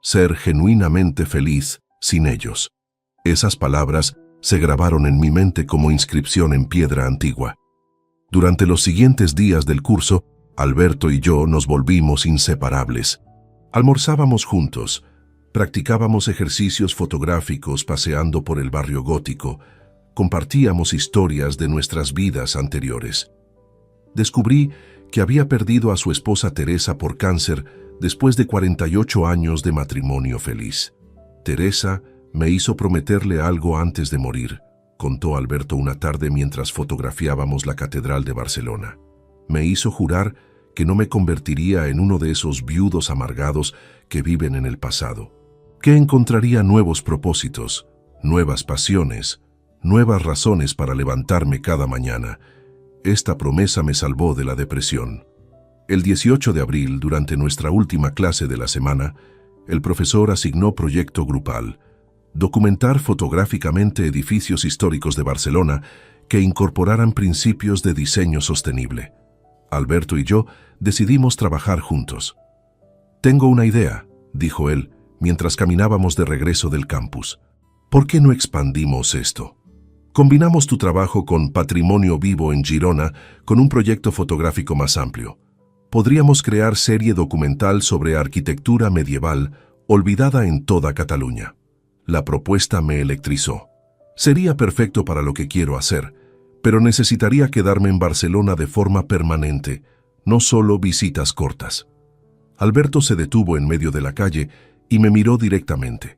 Ser genuinamente feliz sin ellos. Esas palabras se grabaron en mi mente como inscripción en piedra antigua. Durante los siguientes días del curso, Alberto y yo nos volvimos inseparables. Almorzábamos juntos, practicábamos ejercicios fotográficos paseando por el barrio gótico, compartíamos historias de nuestras vidas anteriores. Descubrí que había perdido a su esposa Teresa por cáncer después de 48 años de matrimonio feliz. Teresa me hizo prometerle algo antes de morir, contó Alberto una tarde mientras fotografiábamos la Catedral de Barcelona. Me hizo jurar que no me convertiría en uno de esos viudos amargados que viven en el pasado, que encontraría nuevos propósitos, nuevas pasiones, nuevas razones para levantarme cada mañana. Esta promesa me salvó de la depresión. El 18 de abril, durante nuestra última clase de la semana, el profesor asignó proyecto grupal, documentar fotográficamente edificios históricos de Barcelona que incorporaran principios de diseño sostenible. Alberto y yo decidimos trabajar juntos. «Tengo una idea», dijo él, mientras caminábamos de regreso del campus. «¿Por qué no expandimos esto? Combinamos tu trabajo con Patrimonio Vivo en Girona con un proyecto fotográfico más amplio. Podríamos crear serie documental sobre arquitectura medieval olvidada en toda Cataluña». La propuesta me electrizó. Sería perfecto para lo que quiero hacer, pero necesitaría quedarme en Barcelona de forma permanente, no solo visitas cortas. Alberto se detuvo en medio de la calle y me miró directamente.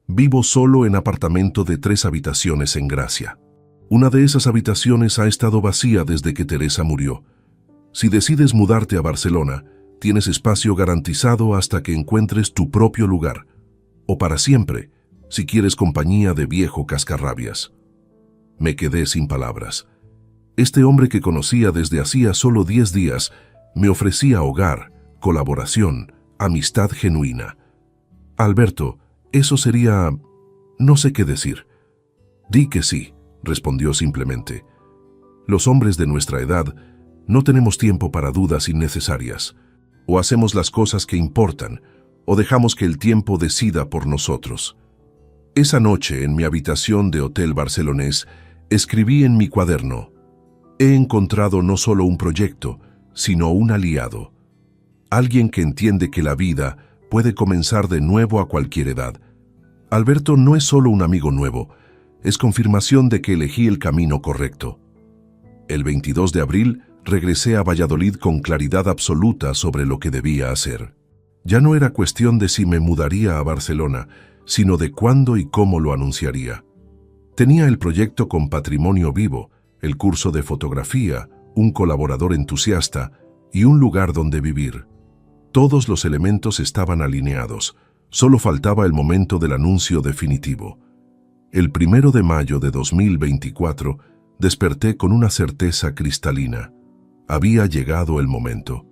«Vivo solo en apartamento de 3 habitaciones en Gracia. Una de esas habitaciones ha estado vacía desde que Teresa murió. Si decides mudarte a Barcelona, tienes espacio garantizado hasta que encuentres tu propio lugar, o para siempre, si quieres compañía de viejo cascarrabias». Me quedé sin palabras. Este hombre que conocía desde hacía solo 10 días me ofrecía hogar, colaboración, amistad genuina. «Alberto, eso sería... no sé qué decir». «Di que sí», respondió simplemente. «Los hombres de nuestra edad no tenemos tiempo para dudas innecesarias. O hacemos las cosas que importan, o dejamos que el tiempo decida por nosotros». Esa noche, en mi habitación de hotel barcelonés, escribí en mi cuaderno: «He encontrado no solo un proyecto, sino un aliado. Alguien que entiende que la vida puede comenzar de nuevo a cualquier edad. Alberto no es solo un amigo nuevo, es confirmación de que elegí el camino correcto». El 22 de abril regresé a Valladolid con claridad absoluta sobre lo que debía hacer. Ya no era cuestión de si me mudaría a Barcelona, sino de cuándo y cómo lo anunciaría. Tenía el proyecto con Patrimonio Vivo, el curso de fotografía, un colaborador entusiasta y un lugar donde vivir. Todos los elementos estaban alineados, solo faltaba el momento del anuncio definitivo. El 1 de mayo de 2024 desperté con una certeza cristalina. Había llegado el momento.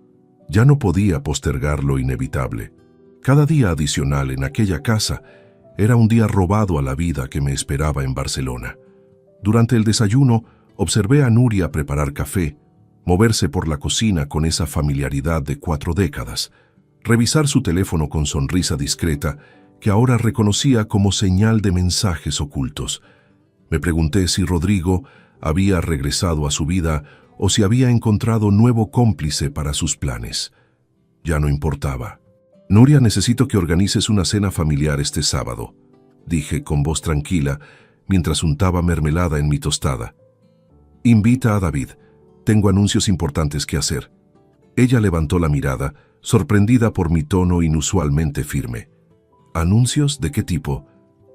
Ya no podía postergar lo inevitable. Cada día adicional en aquella casa era un día robado a la vida que me esperaba en Barcelona. Durante el desayuno, observé a Nuria preparar café, moverse por la cocina con esa familiaridad de 4 décadas, revisar su teléfono con sonrisa discreta que ahora reconocía como señal de mensajes ocultos. Me pregunté si Rodrigo había regresado a su vida o si había encontrado nuevo cómplice para sus planes. Ya no importaba. «Nuria, necesito que organices una cena familiar este sábado», dije con voz tranquila mientras untaba mermelada en mi tostada. «Invita a David. Tengo anuncios importantes que hacer». Ella levantó la mirada, sorprendida por mi tono inusualmente firme. «¿Anuncios? ¿De qué tipo?»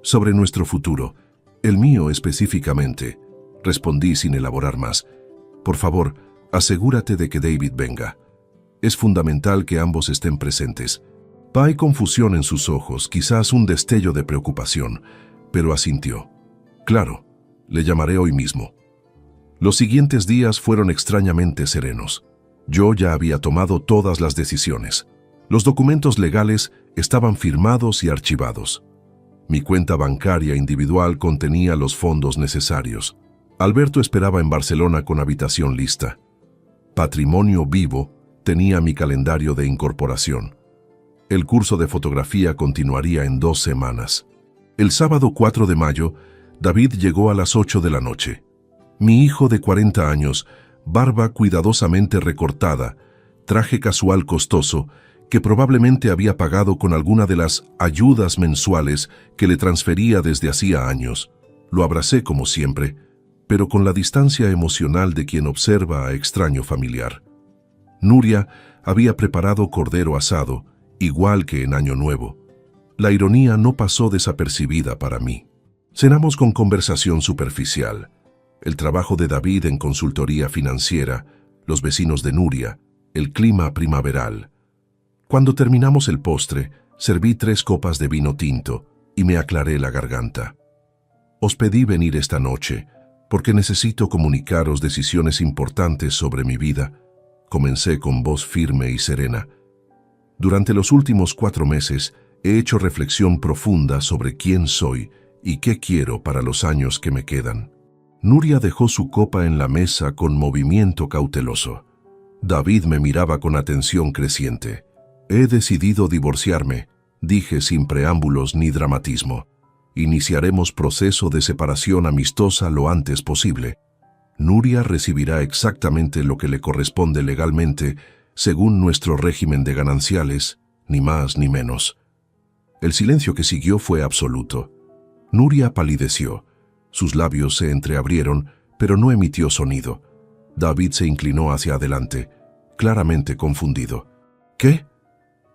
«Sobre nuestro futuro. El mío específicamente», respondí sin elaborar más. «Por favor, asegúrate de que David venga. Es fundamental que ambos estén presentes». Hay confusión en sus ojos, quizás un destello de preocupación, pero asintió. «Claro, le llamaré hoy mismo». Los siguientes días fueron extrañamente serenos. Yo ya había tomado todas las decisiones. Los documentos legales estaban firmados y archivados. Mi cuenta bancaria individual contenía los fondos necesarios. Alberto esperaba en Barcelona con habitación lista. Patrimonio Vivo tenía mi calendario de incorporación. El curso de fotografía continuaría en 2 semanas. El sábado 4 de mayo, David llegó a las 8 de la noche. Mi hijo de 40 años, barba cuidadosamente recortada, traje casual costoso, que probablemente había pagado con alguna de las ayudas mensuales que le transfería desde hacía años. Lo abracé como siempre, pero con la distancia emocional de quien observa a extraño familiar. Nuria había preparado cordero asado, igual que en Año Nuevo. La ironía no pasó desapercibida para mí. Cenamos con conversación superficial. El trabajo de David en consultoría financiera, los vecinos de Nuria, el clima primaveral. Cuando terminamos el postre, serví 3 copas de vino tinto y me aclaré la garganta. «Os pedí venir esta noche porque necesito comunicaros decisiones importantes sobre mi vida», comencé con voz firme y serena. «Durante los últimos 4 meses he hecho reflexión profunda sobre quién soy ¿Y qué quiero para los años que me quedan? Nuria dejó su copa en la mesa con movimiento cauteloso. David me miraba con atención creciente. He decidido divorciarme, dije sin preámbulos ni dramatismo. Iniciaremos proceso de separación amistosa lo antes posible. Nuria recibirá exactamente lo que le corresponde legalmente, según nuestro régimen de gananciales, ni más ni menos. El silencio que siguió fue absoluto. Nuria palideció. Sus labios se entreabrieron, pero no emitió sonido. David se inclinó hacia adelante, claramente confundido. ¿Qué?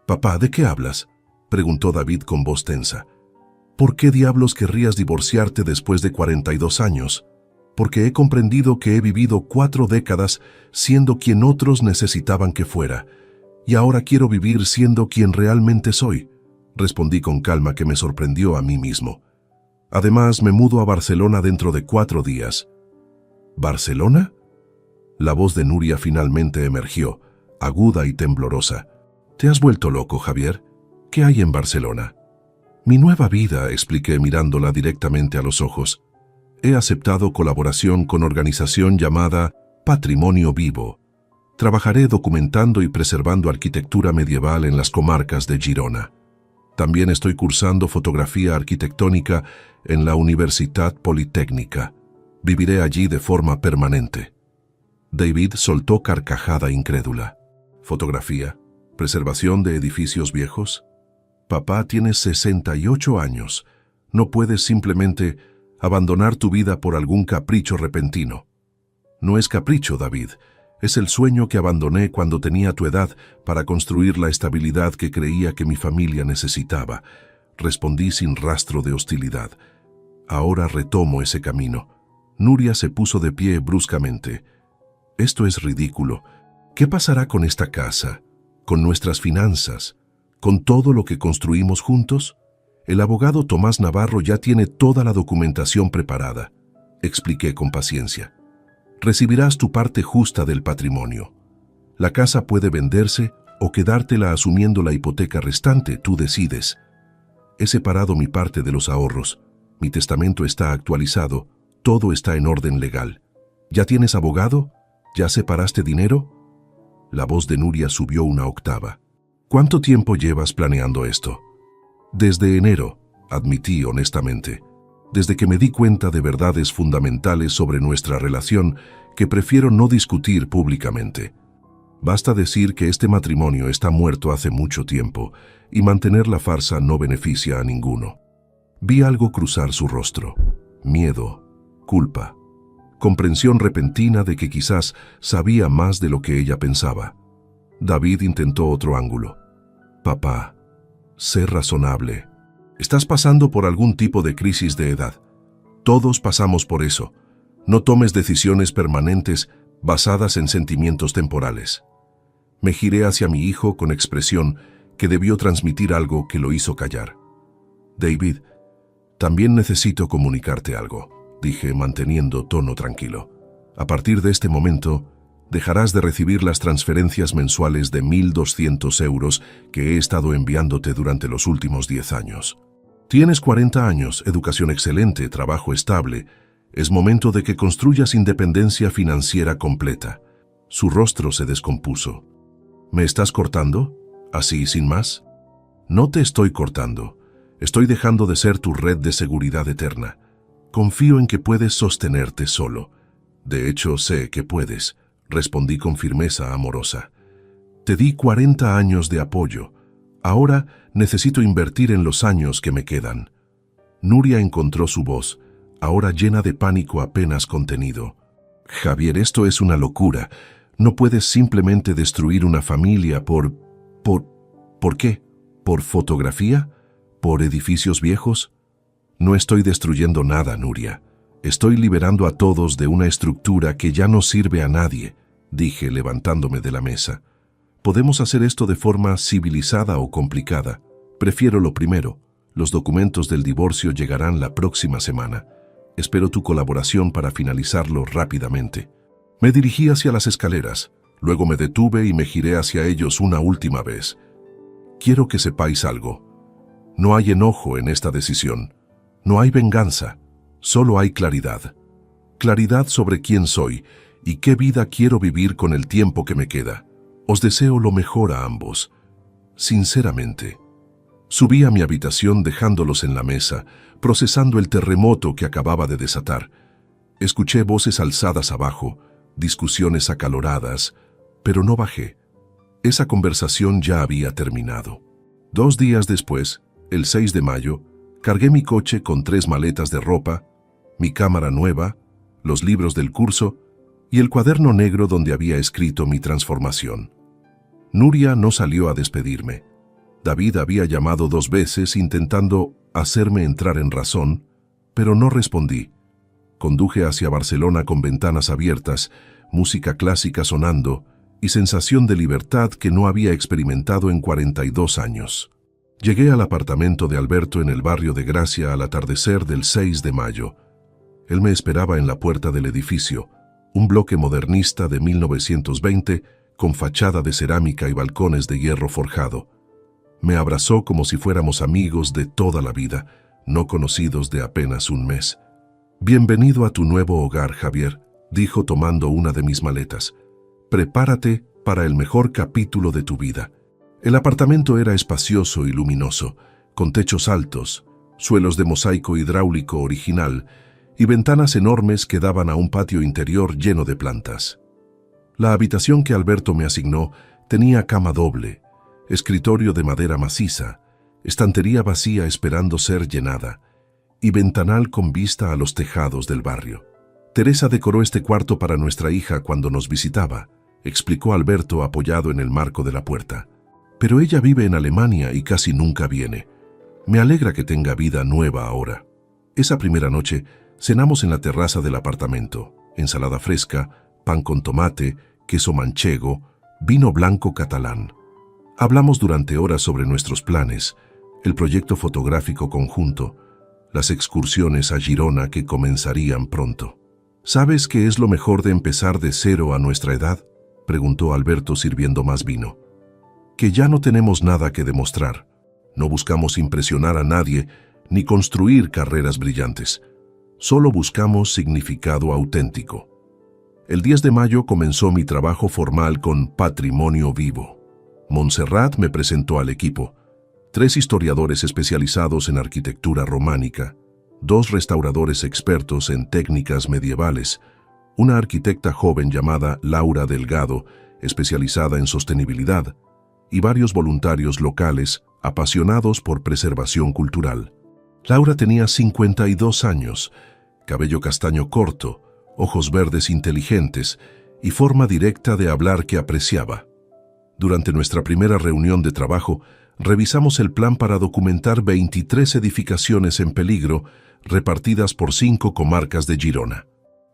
Papá, ¿de qué hablas?, preguntó David con voz tensa. ¿Por qué diablos querrías divorciarte después de 42 años? Porque he comprendido que he vivido 4 décadas siendo quien otros necesitaban que fuera, y ahora quiero vivir siendo quien realmente soy, respondí con calma que me sorprendió a mí mismo. Además, me mudo a Barcelona dentro de 4 días. ¿Barcelona? La voz de Nuria finalmente emergió, aguda y temblorosa. ¿Te has vuelto loco, Javier? ¿Qué hay en Barcelona? Mi nueva vida, expliqué mirándola directamente a los ojos. He aceptado colaboración con organización llamada Patrimonio Vivo. Trabajaré documentando y preservando arquitectura medieval en las comarcas de Girona. También estoy cursando fotografía arquitectónica en la Universitat Politécnica. Viviré allí de forma permanente. David soltó carcajada incrédula. ¿Fotografía? ¿Preservación de edificios viejos? Papá, tienes 68 años. No puedes simplemente abandonar tu vida por algún capricho repentino. No es capricho, David. Es el sueño que abandoné cuando tenía tu edad para construir la estabilidad que creía que mi familia necesitaba. Respondí sin rastro de hostilidad. Ahora retomo ese camino. Nuria se puso de pie bruscamente. Esto es ridículo. ¿Qué pasará con esta casa? ¿Con nuestras finanzas? ¿Con todo lo que construimos juntos? El abogado Tomás Navarro ya tiene toda la documentación preparada, expliqué con paciencia. Recibirás tu parte justa del patrimonio. La casa puede venderse o quedártela asumiendo la hipoteca restante, tú decides. He separado mi parte de los ahorros. Mi testamento está actualizado. Todo está en orden legal. ¿Ya tienes abogado? ¿Ya separaste dinero? La voz de Nuria subió una octava. ¿Cuánto tiempo llevas planeando esto? Desde enero, admití honestamente. Desde que me di cuenta de verdades fundamentales sobre nuestra relación que prefiero no discutir públicamente. Basta decir que este matrimonio está muerto hace mucho tiempo y mantener la farsa no beneficia a ninguno. Vi algo cruzar su rostro. Miedo, culpa, comprensión repentina de que quizás sabía más de lo que ella pensaba. David intentó otro ángulo. Papá, sé razonable. Estás pasando por algún tipo de crisis de edad. Todos pasamos por eso. No tomes decisiones permanentes basadas en sentimientos temporales. Me giré hacia mi hijo con expresión que debió transmitir algo que lo hizo callar. David, también necesito comunicarte algo, dije manteniendo tono tranquilo. A partir de este momento, dejarás de recibir las transferencias mensuales de 1.200 euros que he estado enviándote durante los últimos 10 años. Tienes 40 años, educación excelente, trabajo estable. Es momento de que construyas independencia financiera completa. Su rostro se descompuso. ¿Me estás cortando? ¿Así, sin más? No te estoy cortando. Estoy dejando de ser tu red de seguridad eterna. Confío en que puedes sostenerte solo. De hecho, sé que puedes, respondí con firmeza amorosa. Te di 40 años de apoyo. Ahora necesito invertir en los años que me quedan. Nuria encontró su voz, ahora llena de pánico apenas contenido. Javier, esto es una locura. No puedes simplemente destruir una familia ¿por qué? ¿Por fotografía? ¿Por edificios viejos? No estoy destruyendo nada, Nuria. Estoy liberando a todos de una estructura que ya no sirve a nadie, dije levantándome de la mesa. Podemos hacer esto de forma civilizada o complicada. Prefiero lo primero. Los documentos del divorcio llegarán la próxima semana. Espero tu colaboración para finalizarlo rápidamente. Me dirigí hacia las escaleras. Luego me detuve y me giré hacia ellos una última vez. Quiero que sepáis algo. No hay enojo en esta decisión. No hay venganza, solo hay claridad. Claridad sobre quién soy y qué vida quiero vivir con el tiempo que me queda. Os deseo lo mejor a ambos. Sinceramente. Subí a mi habitación dejándolos en la mesa, procesando el terremoto que acababa de desatar. Escuché voces alzadas abajo, discusiones acaloradas, pero no bajé. Esa conversación ya había terminado. 2 días después, el 6 de mayo, cargué mi coche con 3 maletas de ropa, mi cámara nueva, los libros del curso y el cuaderno negro donde había escrito mi transformación. Nuria no salió a despedirme. David había llamado 2 veces intentando hacerme entrar en razón, pero no respondí. Conduje hacia Barcelona con ventanas abiertas, música clásica sonando y sensación de libertad que no había experimentado en 42 años. Llegué al apartamento de Alberto en el barrio de Gracia al atardecer del 6 de mayo. Él me esperaba en la puerta del edificio, un bloque modernista de 1920 con fachada de cerámica y balcones de hierro forjado. Me abrazó como si fuéramos amigos de toda la vida, no conocidos de apenas un mes. «Bienvenido a tu nuevo hogar, Javier», dijo tomando una de mis maletas. «Prepárate para el mejor capítulo de tu vida». El apartamento era espacioso y luminoso, con techos altos, suelos de mosaico hidráulico original y ventanas enormes que daban a un patio interior lleno de plantas. La habitación que Alberto me asignó tenía cama doble, escritorio de madera maciza, estantería vacía esperando ser llenada y ventanal con vista a los tejados del barrio. «Teresa decoró este cuarto para nuestra hija cuando nos visitaba», explicó Alberto apoyado en el marco de la puerta. «Pero ella vive en Alemania y casi nunca viene. Me alegra que tenga vida nueva ahora». Esa primera noche cenamos en la terraza del apartamento, ensalada fresca, pan con tomate, queso manchego, vino blanco catalán. Hablamos durante horas sobre nuestros planes, el proyecto fotográfico conjunto, las excursiones a Girona que comenzarían pronto. «¿Sabes qué es lo mejor de empezar de cero a nuestra edad?», preguntó Alberto sirviendo más vino. «Que ya no tenemos nada que demostrar. No buscamos impresionar a nadie ni construir carreras brillantes. Solo buscamos significado auténtico». El 10 de mayo comenzó mi trabajo formal con Patrimonio Vivo. Montserrat me presentó al equipo. 3 historiadores especializados en arquitectura románica, 2 restauradores expertos en técnicas medievales, una arquitecta joven llamada Laura Delgado, especializada en sostenibilidad, y varios voluntarios locales apasionados por preservación cultural. Laura tenía 52 años, cabello castaño corto, ojos verdes inteligentes y forma directa de hablar que apreciaba. Durante nuestra primera reunión de trabajo, revisamos el plan para documentar 23 edificaciones en peligro repartidas por 5 comarcas de Girona.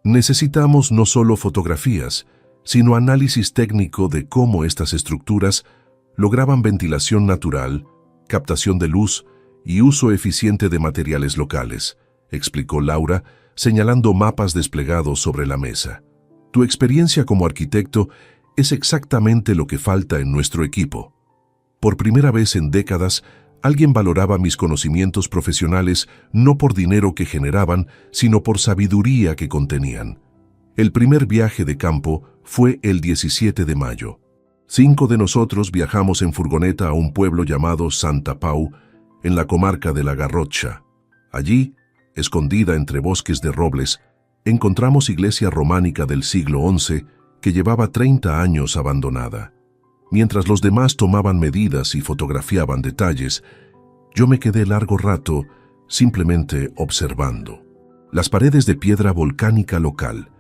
Necesitamos no solo fotografías, sino análisis técnico de cómo estas estructuras lograban ventilación natural, captación de luz y uso eficiente de materiales locales, explicó Laura, señalando mapas desplegados sobre la mesa. Tu experiencia como arquitecto es exactamente lo que falta en nuestro equipo. Por primera vez en décadas, alguien valoraba mis conocimientos profesionales no por dinero que generaban, sino por sabiduría que contenían. El primer viaje de campo fue el 17 de mayo. 5 de nosotros viajamos en furgoneta a un pueblo llamado Santa Pau, en la comarca de la Garrotxa. Allí, escondida entre bosques de robles, encontramos iglesia románica del siglo XI que llevaba 30 años abandonada. Mientras los demás tomaban medidas y fotografiaban detalles, yo me quedé largo rato simplemente observando. Las paredes de piedra volcánica local,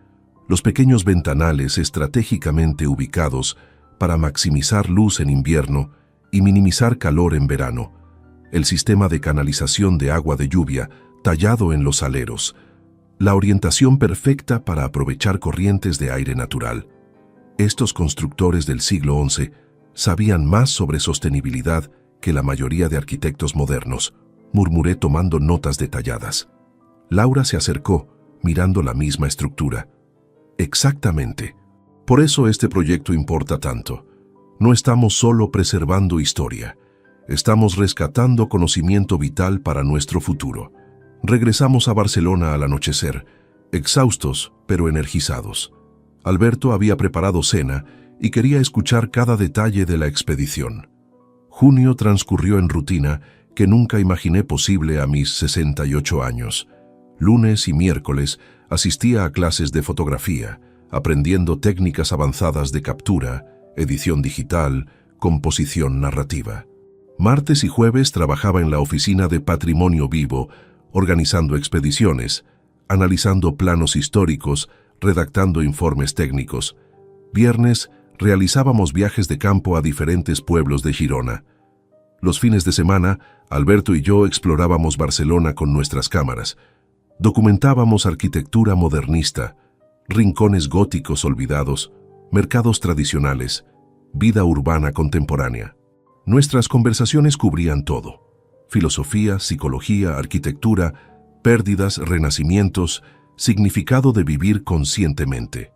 los pequeños ventanales estratégicamente ubicados para maximizar luz en invierno y minimizar calor en verano, el sistema de canalización de agua de lluvia tallado en los aleros, la orientación perfecta para aprovechar corrientes de aire natural. Estos constructores del siglo XI sabían más sobre sostenibilidad que la mayoría de arquitectos modernos, murmuré tomando notas detalladas. Laura se acercó, mirando la misma estructura. Exactamente. Por eso este proyecto importa tanto. No estamos solo preservando historia, estamos rescatando conocimiento vital para nuestro futuro. Regresamos a Barcelona al anochecer, exhaustos pero energizados. Alberto había preparado cena y quería escuchar cada detalle de la expedición. Junio transcurrió en rutina que nunca imaginé posible a mis 68 años. Lunes y miércoles asistía a clases de fotografía, aprendiendo técnicas avanzadas de captura, edición digital, composición narrativa. Martes y jueves trabajaba en la oficina de Patrimonio Vivo, organizando expediciones, analizando planos históricos, redactando informes técnicos. Viernes realizábamos viajes de campo a diferentes pueblos de Girona. Los fines de semana, Alberto y yo explorábamos Barcelona con nuestras cámaras. Documentábamos arquitectura modernista, rincones góticos olvidados, mercados tradicionales, vida urbana contemporánea. Nuestras conversaciones cubrían todo: filosofía, psicología, arquitectura, pérdidas, renacimientos, significado de vivir conscientemente.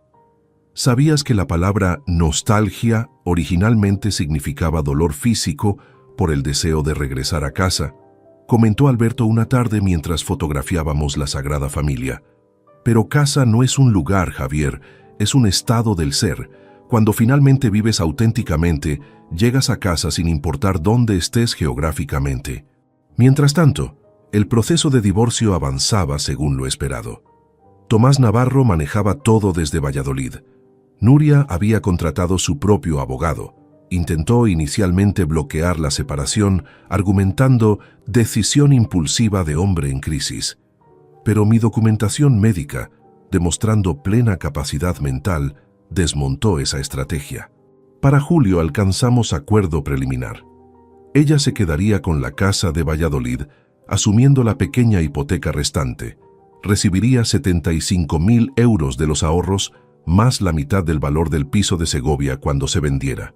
¿Sabías que la palabra nostalgia originalmente significaba dolor físico por el deseo de regresar a casa? Comentó Alberto una tarde mientras fotografiábamos la Sagrada Familia. Pero casa no es un lugar, Javier, es un estado del ser. Cuando finalmente vives auténticamente, llegas a casa sin importar dónde estés geográficamente. Mientras tanto, el proceso de divorcio avanzaba según lo esperado. Tomás Navarro manejaba todo desde Valladolid. Nuria había contratado su propio abogado. Intentó inicialmente bloquear la separación, argumentando decisión impulsiva de hombre en crisis. Pero mi documentación médica, demostrando plena capacidad mental, desmontó esa estrategia. Para julio alcanzamos acuerdo preliminar. Ella se quedaría con la casa de Valladolid, asumiendo la pequeña hipoteca restante. Recibiría 75.000 euros de los ahorros, más la mitad del valor del piso de Segovia cuando se vendiera.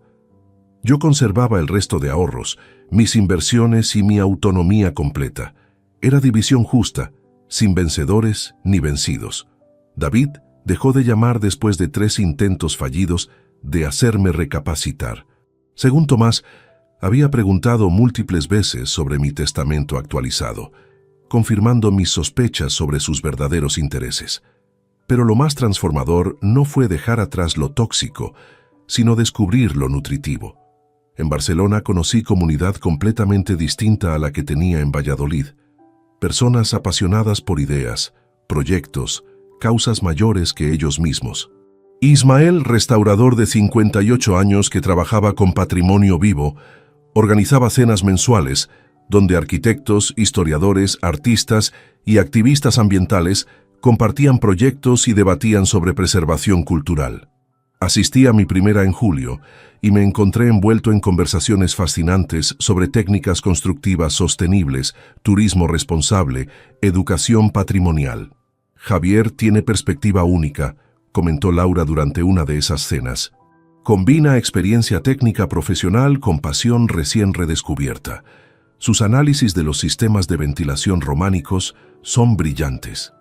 Yo conservaba el resto de ahorros, mis inversiones y mi autonomía completa. Era división justa, sin vencedores ni vencidos. David dejó de llamar después de 3 intentos fallidos de hacerme recapacitar. Según Tomás, había preguntado múltiples veces sobre mi testamento actualizado, confirmando mis sospechas sobre sus verdaderos intereses. Pero lo más transformador no fue dejar atrás lo tóxico, sino descubrir lo nutritivo. En Barcelona conocí comunidad completamente distinta a la que tenía en Valladolid. Personas apasionadas por ideas, proyectos, causas mayores que ellos mismos. Ismael, restaurador de 58 años que trabajaba con Patrimonio Vivo, organizaba cenas mensuales, donde arquitectos, historiadores, artistas y activistas ambientales compartían proyectos y debatían sobre preservación cultural. Asistí a mi primera en julio y me encontré envuelto en conversaciones fascinantes sobre técnicas constructivas sostenibles, turismo responsable, educación patrimonial. Javier tiene perspectiva única, comentó Laura durante una de esas cenas. Combina experiencia técnica profesional con pasión recién redescubierta. Sus análisis de los sistemas de ventilación románicos son brillantes.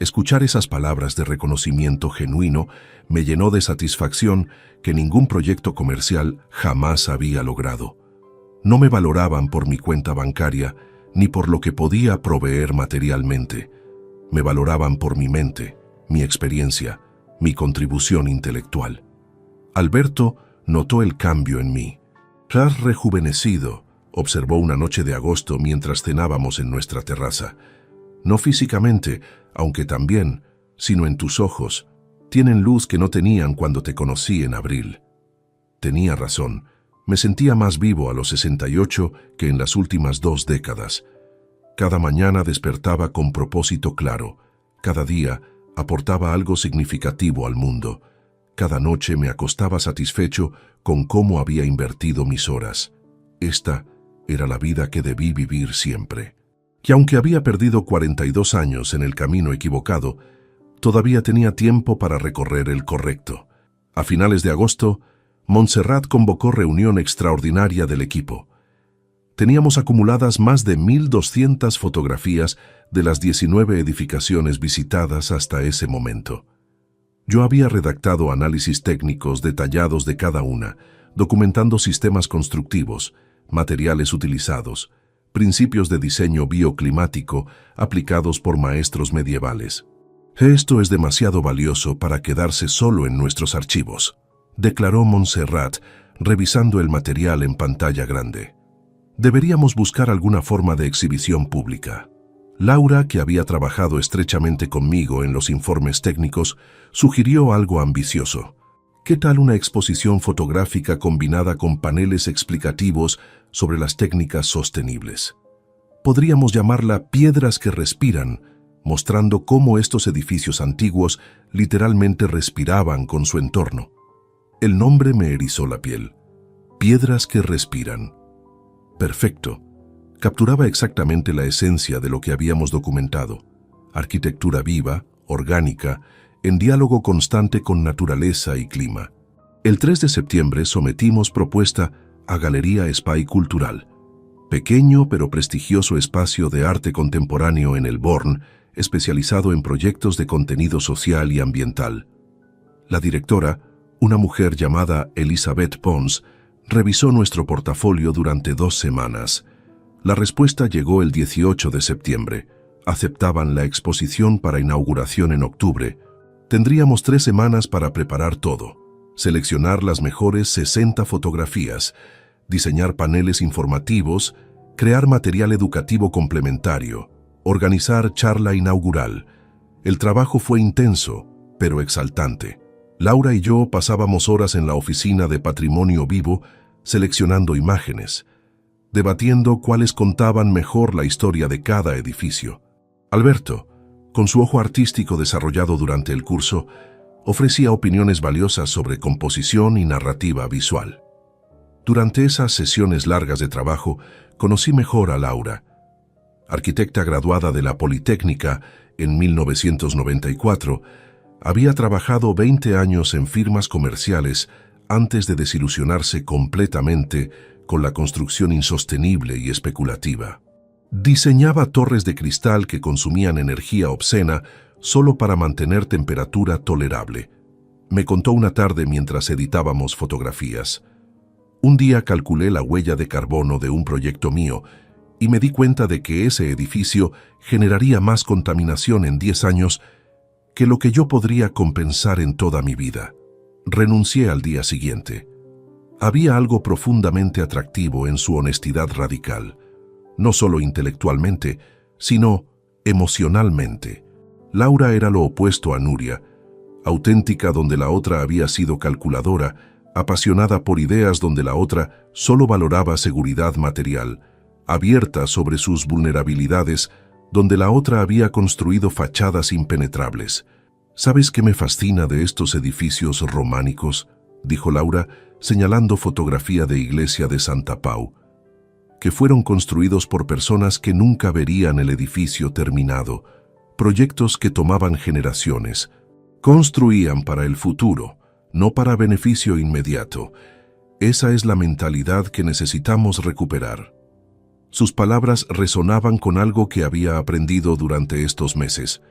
Escuchar esas palabras de reconocimiento genuino me llenó de satisfacción que ningún proyecto comercial jamás había logrado. No me valoraban por mi cuenta bancaria ni por lo que podía proveer materialmente. Me valoraban por mi mente, mi experiencia, mi contribución intelectual. Alberto notó el cambio en mí. «Has rejuvenecido», observó una noche de agosto mientras cenábamos en nuestra terraza. «No físicamente, aunque también, sino en tus ojos. Tienen luz que no tenían cuando te conocí en abril». Tenía razón. Me sentía más vivo a los 68 que en las últimas 2 décadas. Cada mañana despertaba con propósito claro. Cada día aportaba algo significativo al mundo. Cada noche me acostaba satisfecho con cómo había invertido mis horas. Esta era la vida que debí vivir siempre. Y aunque había perdido 42 años en el camino equivocado, todavía tenía tiempo para recorrer el correcto. A finales de agosto, Montserrat convocó reunión extraordinaria del equipo. Teníamos acumuladas más de 1.200 fotografías de las 19 edificaciones visitadas hasta ese momento. Yo había redactado análisis técnicos detallados de cada una, documentando sistemas constructivos, materiales utilizados, principios de diseño bioclimático aplicados por maestros medievales. Esto es demasiado valioso para quedarse solo en nuestros archivos, declaró Montserrat, revisando el material en pantalla grande. Deberíamos buscar alguna forma de exhibición pública. Laura, que había trabajado estrechamente conmigo en los informes técnicos, sugirió algo ambicioso. ¿Qué tal una exposición fotográfica combinada con paneles explicativos sobre las técnicas sostenibles? Podríamos llamarla Piedras que Respiran, mostrando cómo estos edificios antiguos literalmente respiraban con su entorno. El nombre me erizó la piel. Piedras que Respiran. Perfecto. Capturaba exactamente la esencia de lo que habíamos documentado. Arquitectura viva, orgánica, en diálogo constante con naturaleza y clima. El 3 de septiembre sometimos propuesta a Galería Espai Cultural, pequeño pero prestigioso espacio de arte contemporáneo en el Born, especializado en proyectos de contenido social y ambiental. La directora, una mujer llamada Elizabeth Pons, revisó nuestro portafolio durante 2 semanas. La respuesta llegó el 18 de septiembre. Aceptaban la exposición para inauguración en octubre. Tendríamos 3 semanas para preparar todo, seleccionar las mejores 60 fotografías, diseñar paneles informativos, crear material educativo complementario, organizar charla inaugural. El trabajo fue intenso, pero exaltante. Laura y yo pasábamos horas en la oficina de Patrimonio Vivo seleccionando imágenes, debatiendo cuáles contaban mejor la historia de cada edificio. Alberto, con su ojo artístico desarrollado durante el curso, ofrecía opiniones valiosas sobre composición y narrativa visual. Durante esas sesiones largas de trabajo, conocí mejor a Laura. Arquitecta graduada de la Politécnica en 1994, había trabajado 20 años en firmas comerciales antes de desilusionarse completamente con la construcción insostenible y especulativa. Diseñaba torres de cristal que consumían energía obscena solo para mantener temperatura tolerable. Me contó una tarde mientras editábamos fotografías. Un día calculé la huella de carbono de un proyecto mío y me di cuenta de que ese edificio generaría más contaminación en 10 años que lo que yo podría compensar en toda mi vida. Renuncié al día siguiente. Había algo profundamente atractivo en su honestidad radical, no solo intelectualmente, sino emocionalmente. Laura era lo opuesto a Nuria, auténtica donde la otra había sido calculadora, apasionada por ideas donde la otra solo valoraba seguridad material, abierta sobre sus vulnerabilidades donde la otra había construido fachadas impenetrables. ¿Sabes qué me fascina de estos edificios románicos?, dijo Laura, señalando fotografía de iglesia de Santa Pau, que fueron construidos por personas que nunca verían el edificio terminado, proyectos que tomaban generaciones, construían para el futuro, no para beneficio inmediato. Esa es la mentalidad que necesitamos recuperar. Sus palabras resonaban con algo que había aprendido durante estos meses.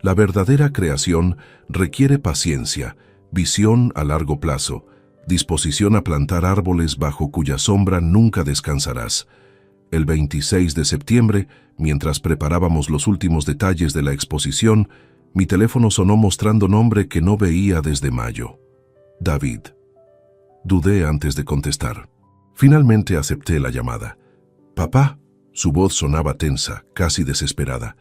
La verdadera creación requiere paciencia, visión a largo plazo, disposición a plantar árboles bajo cuya sombra nunca descansarás. El 26 de septiembre, mientras preparábamos los últimos detalles de la exposición, mi teléfono sonó mostrando nombre que no veía desde mayo. David. Dudé antes de contestar. Finalmente acepté la llamada. «Papá», su voz sonaba tensa, casi desesperada.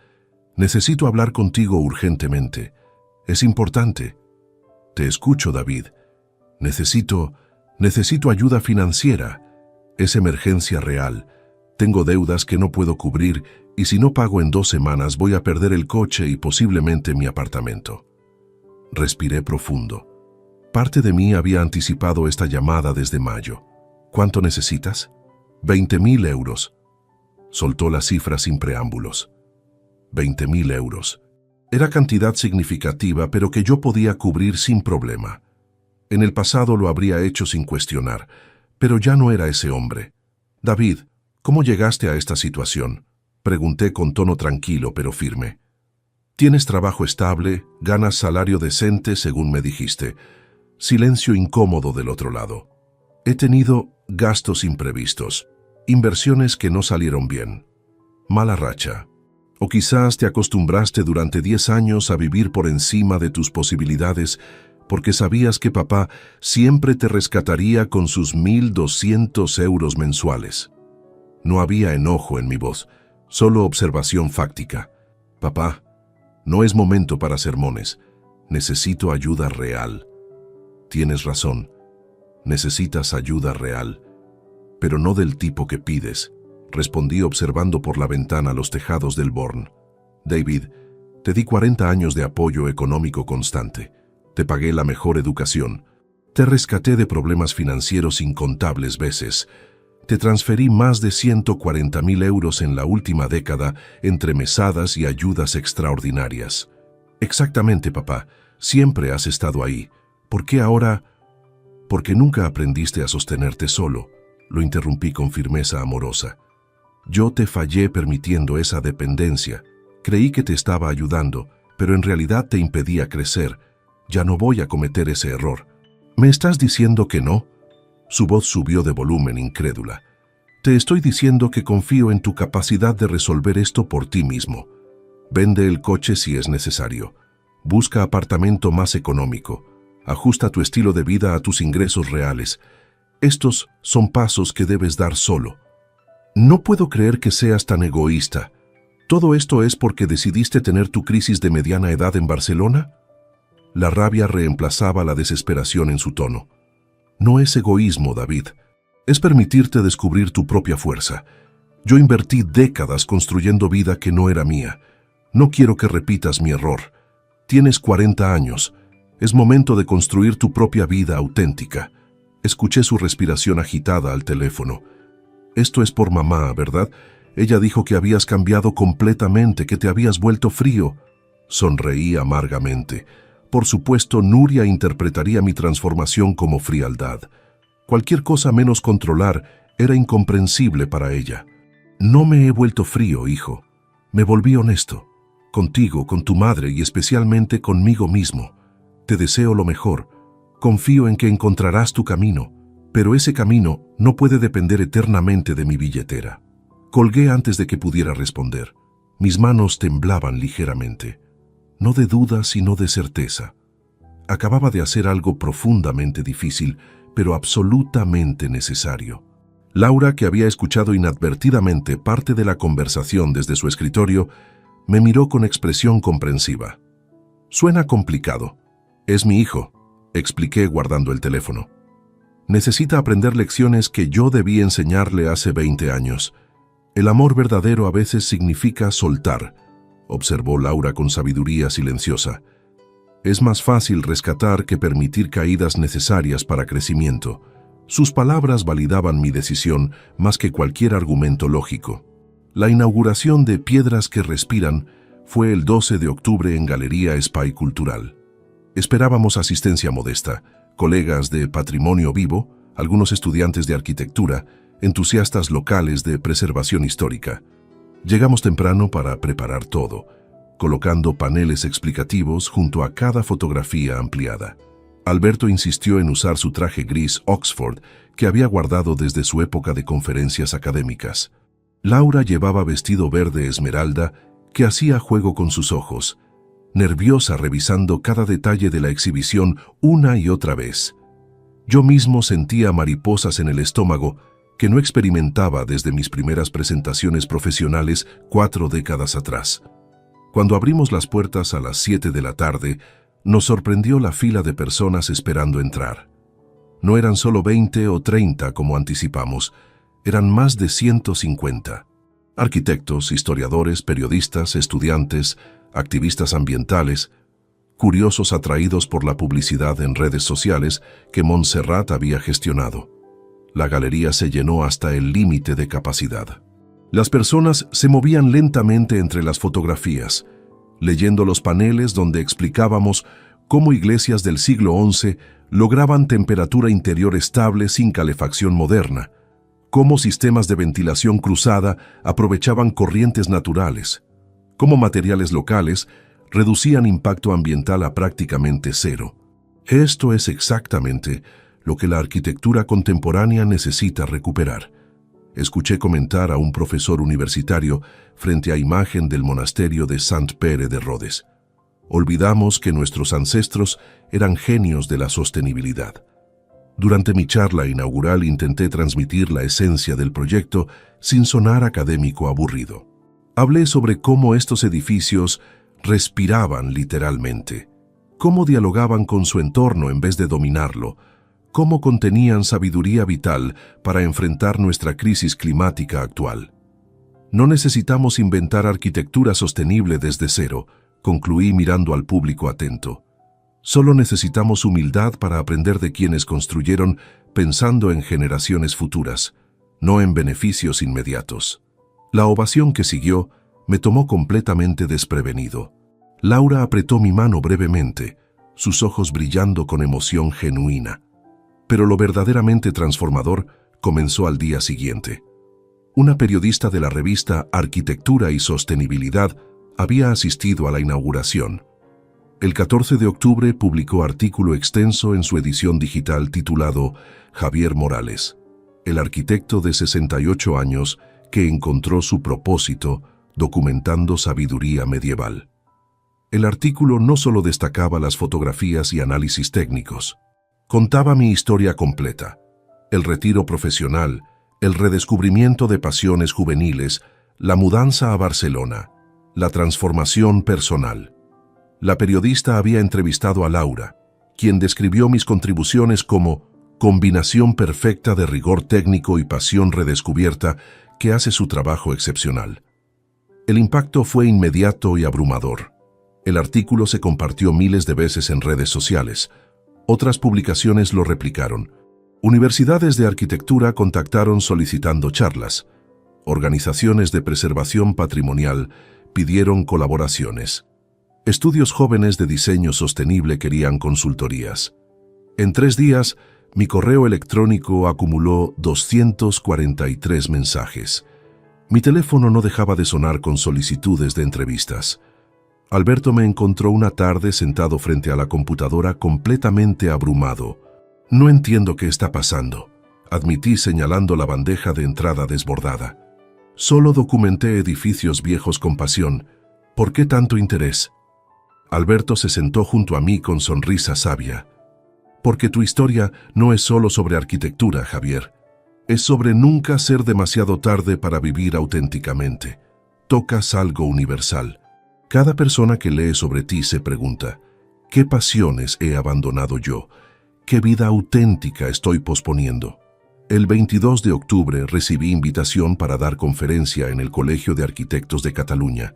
«Necesito hablar contigo urgentemente. Es importante». «Te escucho, David. Necesito ayuda financiera. Es emergencia real. Tengo deudas que no puedo cubrir y si no pago en 2 semanas voy a perder el coche y posiblemente mi apartamento». Respiré profundo. Parte de mí había anticipado esta llamada desde mayo. «¿Cuánto necesitas?» 20.000 euros. Soltó la cifra sin preámbulos. 20.000 euros. Era cantidad significativa, pero que yo podía cubrir sin problema. En el pasado lo habría hecho sin cuestionar, pero ya no era ese hombre. «David, ¿cómo llegaste a esta situación?», pregunté con tono tranquilo pero firme. «Tienes trabajo estable, ganas salario decente, según me dijiste». Silencio incómodo del otro lado. «He tenido gastos imprevistos». Inversiones que no salieron bien. Mala racha. O quizás te acostumbraste durante 10 años a vivir por encima de tus posibilidades porque sabías que papá siempre te rescataría con sus 1.200 euros mensuales. No había enojo en mi voz, solo observación fáctica. Papá, no es momento para sermones. Necesito ayuda real. Tienes razón. Necesitas ayuda real. Pero no del tipo que pides, respondí observando por la ventana los tejados del Born. David, te di 40 años de apoyo económico constante. Te pagué la mejor educación. Te rescaté de problemas financieros incontables veces. Te transferí más de 140.000 euros en la última década entre mesadas y ayudas extraordinarias. Exactamente, papá. Siempre has estado ahí. ¿Por qué ahora? Porque nunca aprendiste a sostenerte solo. Lo interrumpí con firmeza amorosa. Yo te fallé permitiendo esa dependencia. Creí que te estaba ayudando, pero en realidad te impedía crecer. Ya no voy a cometer ese error. ¿Me estás diciendo que no? Su voz subió de volumen incrédula. Te estoy diciendo que confío en tu capacidad de resolver esto por ti mismo. Vende el coche si es necesario. Busca apartamento más económico. Ajusta tu estilo de vida a tus ingresos reales. Estos son pasos que debes dar solo. No puedo creer que seas tan egoísta. ¿Todo esto es porque decidiste tener tu crisis de mediana edad en Barcelona? La rabia reemplazaba la desesperación en su tono. No es egoísmo, David. Es permitirte descubrir tu propia fuerza. Yo invertí décadas construyendo vida que no era mía. No quiero que repitas mi error. Tienes 40 años. Es momento de construir tu propia vida auténtica. Escuché su respiración agitada al teléfono. Esto es por mamá, ¿verdad? Ella dijo que habías cambiado completamente, que te habías vuelto frío. Sonreí amargamente. Por supuesto, Nuria interpretaría mi transformación como frialdad. Cualquier cosa menos controlar era incomprensible para ella. No me he vuelto frío, hijo. Me volví honesto. Contigo, con tu madre y especialmente conmigo mismo. Te deseo lo mejor. Confío en que encontrarás tu camino, pero ese camino no puede depender eternamente de mi billetera. Colgué antes de que pudiera responder. Mis manos temblaban ligeramente. No de duda, sino de certeza. Acababa de hacer algo profundamente difícil, pero absolutamente necesario. Laura, que había escuchado inadvertidamente parte de la conversación desde su escritorio, me miró con expresión comprensiva. Suena complicado. Es mi hijo, expliqué guardando el teléfono. Necesita aprender lecciones que yo debí enseñarle hace 20 años. El amor verdadero a veces significa soltar, observó Laura con sabiduría silenciosa. Es más fácil rescatar que permitir caídas necesarias para crecimiento. Sus palabras validaban mi decisión más que cualquier argumento lógico. La inauguración de Piedras que Respiran fue el 12 de octubre en Galería Espai Cultural. Esperábamos asistencia modesta, colegas de Patrimonio Vivo, algunos estudiantes de arquitectura, entusiastas locales de preservación histórica. Llegamos temprano para preparar todo, colocando paneles explicativos junto a cada fotografía ampliada. Alberto insistió en usar su traje gris Oxford que había guardado desde su época de conferencias académicas. Laura llevaba vestido verde esmeralda que hacía juego con sus ojos, nerviosa revisando cada detalle de la exhibición una y otra vez. Yo mismo sentía mariposas en el estómago que no experimentaba desde mis primeras presentaciones profesionales 4 décadas atrás. Cuando abrimos las puertas a las 7 de la tarde, nos sorprendió la fila de personas esperando entrar. No eran solo 20 o 30 como anticipamos, eran más de 150. Arquitectos, historiadores, periodistas, estudiantes, activistas ambientales, curiosos atraídos por la publicidad en redes sociales que Montserrat había gestionado. La galería se llenó hasta el límite de capacidad. Las personas se movían lentamente entre las fotografías, leyendo los paneles donde explicábamos cómo iglesias del siglo XI lograban temperatura interior estable sin calefacción moderna, cómo sistemas de ventilación cruzada aprovechaban corrientes naturales, cómo materiales locales reducían impacto ambiental a prácticamente cero. Esto es exactamente lo que la arquitectura contemporánea necesita recuperar. Escuché comentar a un profesor universitario frente a imagen del monasterio de Sant-Pere de Rodes. Olvidamos que nuestros ancestros eran genios de la sostenibilidad. Durante mi charla inaugural intenté transmitir la esencia del proyecto sin sonar académico aburrido. Hablé sobre cómo estos edificios respiraban literalmente, cómo dialogaban con su entorno en vez de dominarlo, cómo contenían sabiduría vital para enfrentar nuestra crisis climática actual. No necesitamos inventar arquitectura sostenible desde cero, concluí mirando al público atento. Solo necesitamos humildad para aprender de quienes construyeron pensando en generaciones futuras, no en beneficios inmediatos. La ovación que siguió me tomó completamente desprevenido. Laura apretó mi mano brevemente, sus ojos brillando con emoción genuina. Pero lo verdaderamente transformador comenzó al día siguiente. Una periodista de la revista Arquitectura y Sostenibilidad había asistido a la inauguración. El 14 de octubre publicó artículo extenso en su edición digital titulado Javier Morales, el arquitecto de 68 años que encontró su propósito documentando sabiduría medieval. El artículo no solo destacaba las fotografías y análisis técnicos, contaba mi historia completa, el retiro profesional, el redescubrimiento de pasiones juveniles, la mudanza a Barcelona, la transformación personal. La periodista había entrevistado a Laura, quien describió mis contribuciones como combinación perfecta de rigor técnico y pasión redescubierta que hace su trabajo excepcional. El impacto fue inmediato y abrumador. El artículo se compartió miles de veces en redes sociales. Otras publicaciones lo replicaron. Universidades de arquitectura contactaron solicitando charlas. Organizaciones de preservación patrimonial pidieron colaboraciones. Estudios jóvenes de diseño sostenible querían consultorías. En 3 días, mi correo electrónico acumuló 243 mensajes. Mi teléfono no dejaba de sonar con solicitudes de entrevistas. Alberto me encontró una tarde sentado frente a la computadora completamente abrumado. No entiendo qué está pasando, admití señalando la bandeja de entrada desbordada. Solo documenté edificios viejos con pasión. ¿Por qué tanto interés? Alberto se sentó junto a mí con sonrisa sabia. Porque tu historia no es solo sobre arquitectura, Javier. Es sobre nunca ser demasiado tarde para vivir auténticamente. Tocas algo universal. Cada persona que lee sobre ti se pregunta, ¿qué pasiones he abandonado yo? ¿Qué vida auténtica estoy posponiendo? El 22 de octubre recibí invitación para dar conferencia en el Colegio de Arquitectos de Cataluña.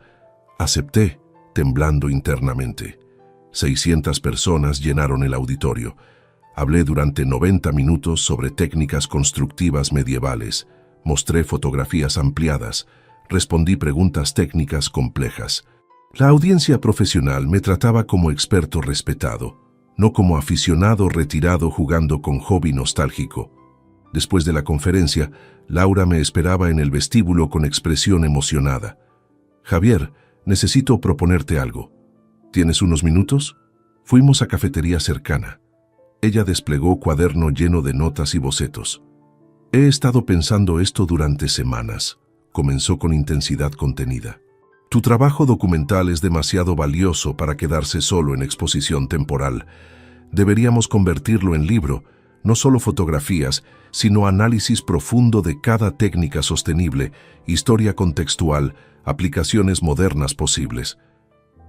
Acepté, temblando internamente. 600 personas llenaron el auditorio. Hablé durante 90 minutos sobre técnicas constructivas medievales, mostré fotografías ampliadas, respondí preguntas técnicas complejas. La audiencia profesional me trataba como experto respetado, no como aficionado retirado jugando con hobby nostálgico. Después de la conferencia, Laura me esperaba en el vestíbulo con expresión emocionada. Javier, necesito proponerte algo. ¿Tienes unos minutos? Fuimos a cafetería cercana. Ella desplegó cuaderno lleno de notas y bocetos. He estado pensando esto durante semanas, comenzó con intensidad contenida. Tu trabajo documental es demasiado valioso para quedarse solo en exposición temporal. Deberíamos convertirlo en libro, no solo fotografías, sino análisis profundo de cada técnica sostenible, historia contextual, aplicaciones modernas posibles.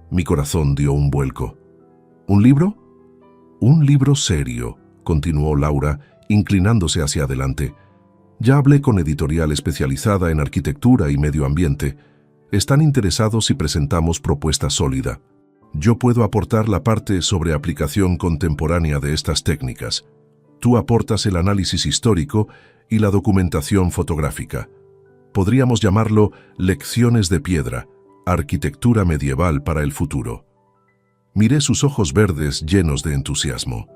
Mi corazón dio un vuelco. ¿Un libro? Un libro serio, continuó Laura, inclinándose hacia adelante. Ya hablé con editorial especializada en arquitectura y medio ambiente. Están interesados si presentamos propuesta sólida. Yo puedo aportar la parte sobre aplicación contemporánea de estas técnicas. Tú aportas el análisis histórico y la documentación fotográfica. Podríamos llamarlo Lecciones de Piedra, arquitectura medieval para el futuro. Miré sus ojos verdes llenos de entusiasmo.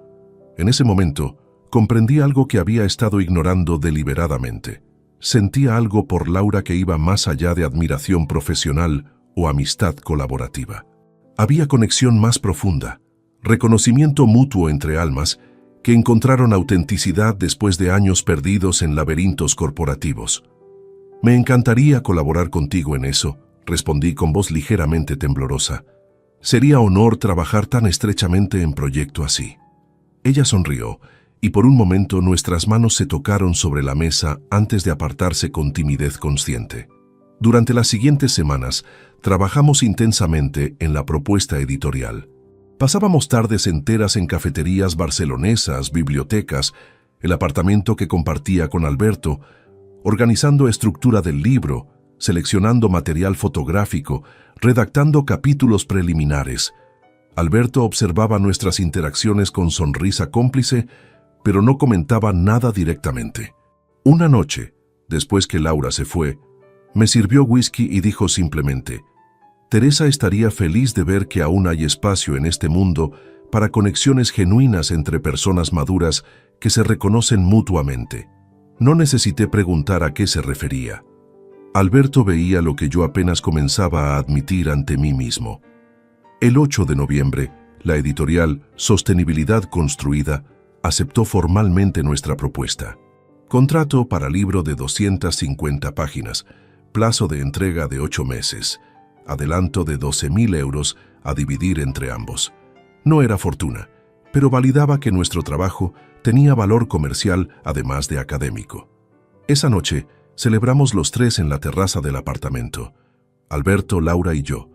En ese momento, comprendí algo que había estado ignorando deliberadamente. Sentía algo por Laura que iba más allá de admiración profesional o amistad colaborativa. Había conexión más profunda, reconocimiento mutuo entre almas que encontraron autenticidad después de años perdidos en laberintos corporativos. Me encantaría colaborar contigo en eso, respondí con voz ligeramente temblorosa. Sería honor trabajar tan estrechamente en proyecto así. Ella sonrió, y por un momento nuestras manos se tocaron sobre la mesa antes de apartarse con timidez consciente. Durante las siguientes semanas, trabajamos intensamente en la propuesta editorial. Pasábamos tardes enteras en cafeterías barcelonesas, bibliotecas, el apartamento que compartía con Alberto, organizando estructura del libro, seleccionando material fotográfico, redactando capítulos preliminares. Alberto observaba nuestras interacciones con sonrisa cómplice, pero no comentaba nada directamente. Una noche, después que Laura se fue, me sirvió whisky y dijo simplemente: Teresa estaría feliz de ver que aún hay espacio en este mundo para conexiones genuinas entre personas maduras que se reconocen mutuamente. No necesité preguntar a qué se refería. Alberto veía lo que yo apenas comenzaba a admitir ante mí mismo. El 8 de noviembre, la editorial Sostenibilidad Construida aceptó formalmente nuestra propuesta. Contrato para libro de 250 páginas, plazo de entrega de 8 meses, adelanto de 12.000 euros a dividir entre ambos. No era fortuna, pero validaba que nuestro trabajo tenía valor comercial además de académico. Esa noche celebramos los tres en la terraza del apartamento. Alberto, Laura y yo.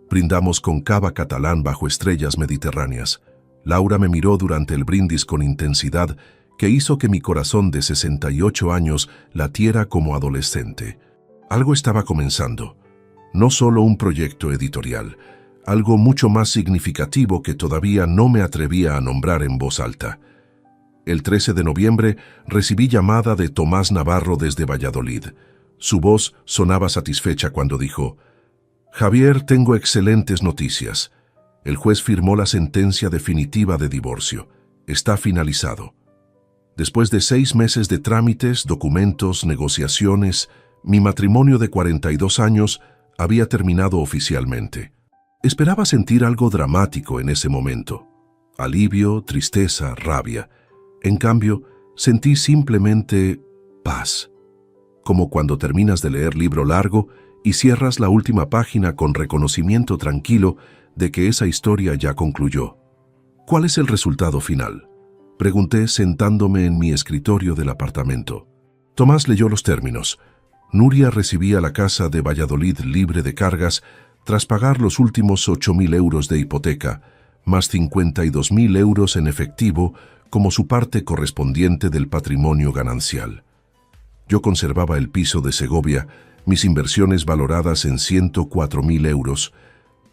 Brindamos con cava catalán bajo estrellas mediterráneas. Laura me miró durante el brindis con intensidad que hizo que mi corazón de 68 años latiera como adolescente. Algo estaba comenzando. No solo un proyecto editorial, algo mucho más significativo que todavía no me atrevía a nombrar en voz alta. El 13 de noviembre recibí llamada de Tomás Navarro desde Valladolid. Su voz sonaba satisfecha cuando dijo: «Javier, tengo excelentes noticias. El juez firmó la sentencia definitiva de divorcio. Está finalizado». Después de 6 meses de trámites, documentos, negociaciones, mi matrimonio de 42 años había terminado oficialmente. Esperaba sentir algo dramático en ese momento. Alivio, tristeza, rabia. En cambio, sentí simplemente paz. Como cuando terminas de leer libro largo y cierras la última página con reconocimiento tranquilo de que esa historia ya concluyó. ¿Cuál es el resultado final?, pregunté sentándome en mi escritorio del apartamento. Tomás leyó los términos. Nuria recibía la casa de Valladolid libre de cargas tras pagar los últimos 8.000 euros de hipoteca, más 52.000 euros en efectivo como su parte correspondiente del patrimonio ganancial. Yo conservaba el piso de Segovia, mis inversiones valoradas en 104.000 euros,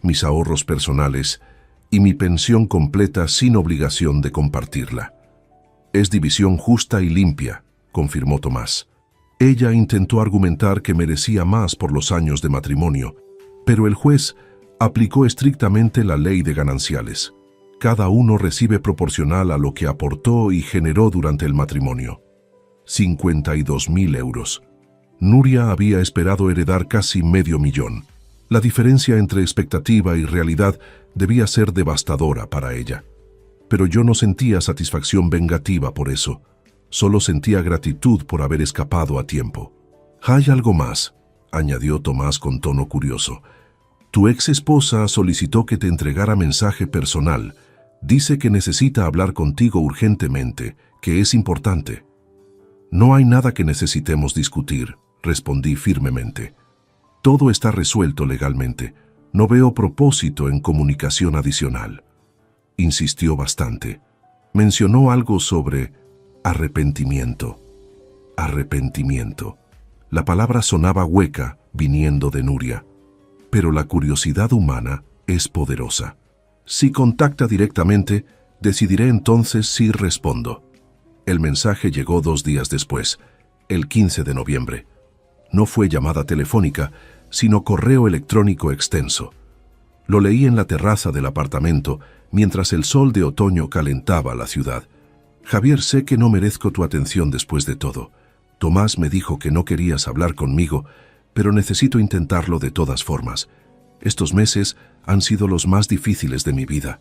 mis ahorros personales y mi pensión completa sin obligación de compartirla. «Es división justa y limpia», confirmó Tomás. Ella intentó argumentar que merecía más por los años de matrimonio, pero el juez aplicó estrictamente la ley de gananciales. Cada uno recibe proporcional a lo que aportó y generó durante el matrimonio. 52.000 euros. Nuria había esperado heredar casi $500,000. La diferencia entre expectativa y realidad debía ser devastadora para ella. Pero yo no sentía satisfacción vengativa por eso. Solo sentía gratitud por haber escapado a tiempo. «Hay algo más», añadió Tomás con tono curioso. «Tu ex esposa solicitó que te entregara mensaje personal. Dice que necesita hablar contigo urgentemente, que es importante». «No hay nada que necesitemos discutir», respondí firmemente. «Todo está resuelto legalmente. No veo propósito en comunicación adicional». Insistió bastante. Mencionó algo sobre arrepentimiento. Arrepentimiento. La palabra sonaba hueca viniendo de Nuria. Pero la curiosidad humana es poderosa. Si contacta directamente, decidiré entonces si respondo. El mensaje llegó 2 días después, el 15 de noviembre. No fue llamada telefónica, sino correo electrónico extenso. Lo leí en la terraza del apartamento mientras el sol de otoño calentaba la ciudad. «Javier, sé que no merezco tu atención después de todo. Tomás me dijo que no querías hablar conmigo, pero necesito intentarlo de todas formas. Estos meses han sido los más difíciles de mi vida.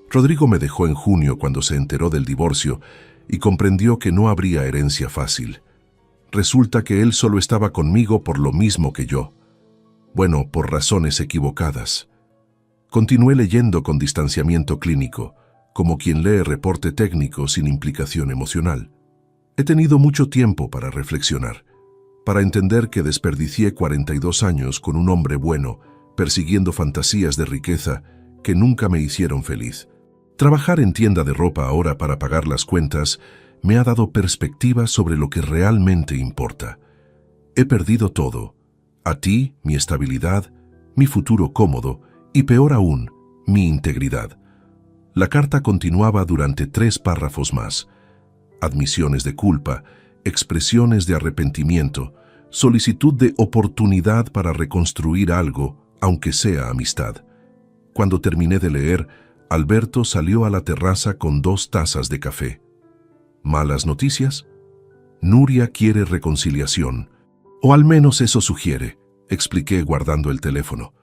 Rodrigo me dejó en junio cuando se enteró del divorcio y comprendió que no habría herencia fácil. Resulta que él solo estaba conmigo por lo mismo que yo. Bueno, por razones equivocadas. Continué leyendo con distanciamiento clínico, como quien lee reporte técnico sin implicación emocional. He tenido mucho tiempo para reflexionar, para entender que desperdicié 42 años con un hombre bueno, persiguiendo fantasías de riqueza que nunca me hicieron feliz. Trabajar en tienda de ropa ahora para pagar las cuentas me ha dado perspectiva sobre lo que realmente importa. He perdido todo. A ti, mi estabilidad, mi futuro cómodo y, peor aún, mi integridad. La carta continuaba durante 3 párrafos más. Admisiones de culpa, expresiones de arrepentimiento, solicitud de oportunidad para reconstruir algo, aunque sea amistad. Cuando terminé de leer, Alberto salió a la terraza con 2 tazas de café. ¿Malas noticias? Nuria quiere reconciliación. O al menos eso sugiere, expliqué guardando el teléfono.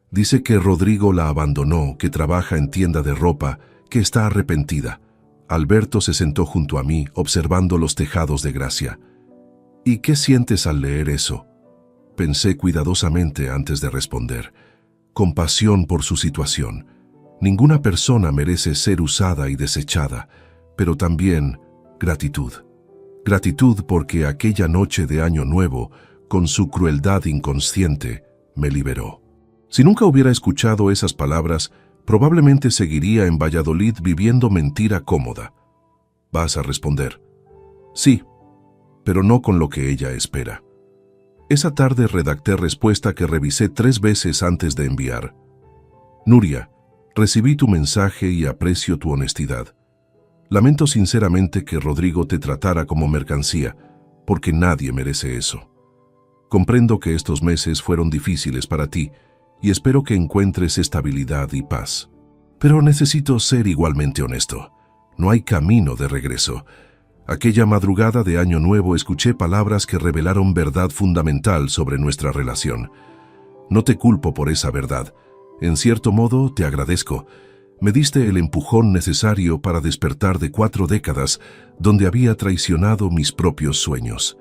Dice que Rodrigo la abandonó, que trabaja en tienda de ropa, que está arrepentida. Alberto se sentó junto a mí, observando los tejados de Gracia. ¿Y qué sientes al leer eso? Pensé cuidadosamente antes de responder. Compasión por su situación. Ninguna persona merece ser usada y desechada, pero también gratitud. Gratitud porque aquella noche de Año Nuevo, con su crueldad inconsciente, me liberó. Si nunca hubiera escuchado esas palabras, probablemente seguiría en Valladolid viviendo mentira cómoda. Vas a responder. Sí, pero no con lo que ella espera. Esa tarde redacté respuesta que revisé 3 veces antes de enviar. Nuria, recibí tu mensaje y aprecio tu honestidad. Lamento sinceramente que Rodrigo te tratara como mercancía, porque nadie merece eso. Comprendo que estos meses fueron difíciles para ti y espero que encuentres estabilidad y paz. Pero necesito ser igualmente honesto. No hay camino de regreso. Aquella madrugada de Año Nuevo escuché palabras que revelaron verdad fundamental sobre nuestra relación. No te culpo por esa verdad. En cierto modo, te agradezco. Me diste el empujón necesario para despertar de 4 décadas donde había traicionado mis propios sueños.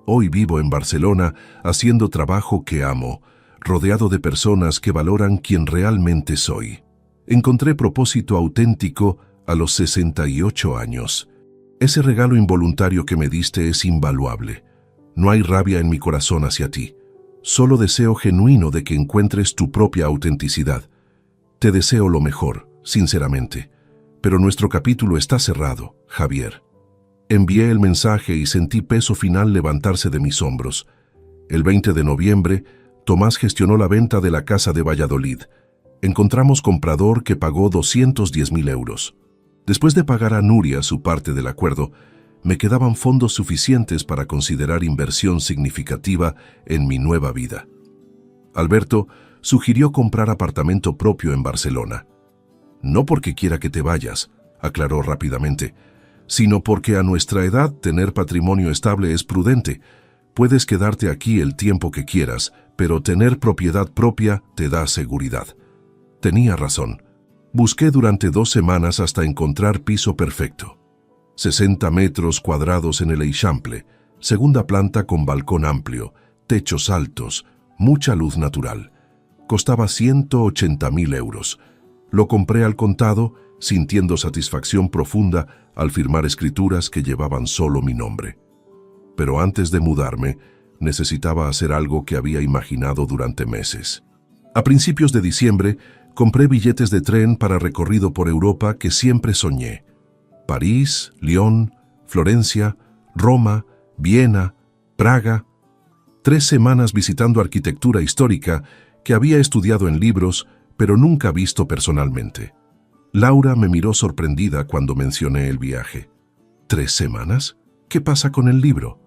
Hoy vivo en Barcelona haciendo trabajo que amo, rodeado de personas que valoran quien realmente soy. Encontré propósito auténtico a los 68 años. Ese regalo involuntario que me diste es invaluable. No hay rabia en mi corazón hacia ti. Solo deseo genuino de que encuentres tu propia autenticidad. Te deseo lo mejor, sinceramente. Pero nuestro capítulo está cerrado, Javier. Envié el mensaje y sentí peso final levantarse de mis hombros. El 20 de noviembre, Tomás gestionó la venta de la casa de Valladolid. Encontramos comprador que pagó 210.000 euros. Después de pagar a Nuria su parte del acuerdo, me quedaban fondos suficientes para considerar inversión significativa en mi nueva vida. Alberto sugirió comprar apartamento propio en Barcelona. No porque quiera que te vayas, aclaró rápidamente, sino porque a nuestra edad tener patrimonio estable es prudente. Puedes quedarte aquí el tiempo que quieras, pero tener propiedad propia te da seguridad. Tenía razón. Busqué durante 2 semanas hasta encontrar piso perfecto. 60 metros cuadrados en el Eixample, segunda planta con balcón amplio, techos altos, mucha luz natural. Costaba 180.000 euros. Lo compré al contado, sintiendo satisfacción profunda al firmar escrituras que llevaban solo mi nombre. Pero antes de mudarme, necesitaba hacer algo que había imaginado durante meses. A principios de diciembre, compré billetes de tren para recorrido por Europa que siempre soñé. París, Lyon, Florencia, Roma, Viena, Praga. 3 semanas visitando arquitectura histórica que había estudiado en libros, pero nunca visto personalmente. Laura me miró sorprendida cuando mencioné el viaje. ¿3 semanas? ¿Qué pasa con el libro?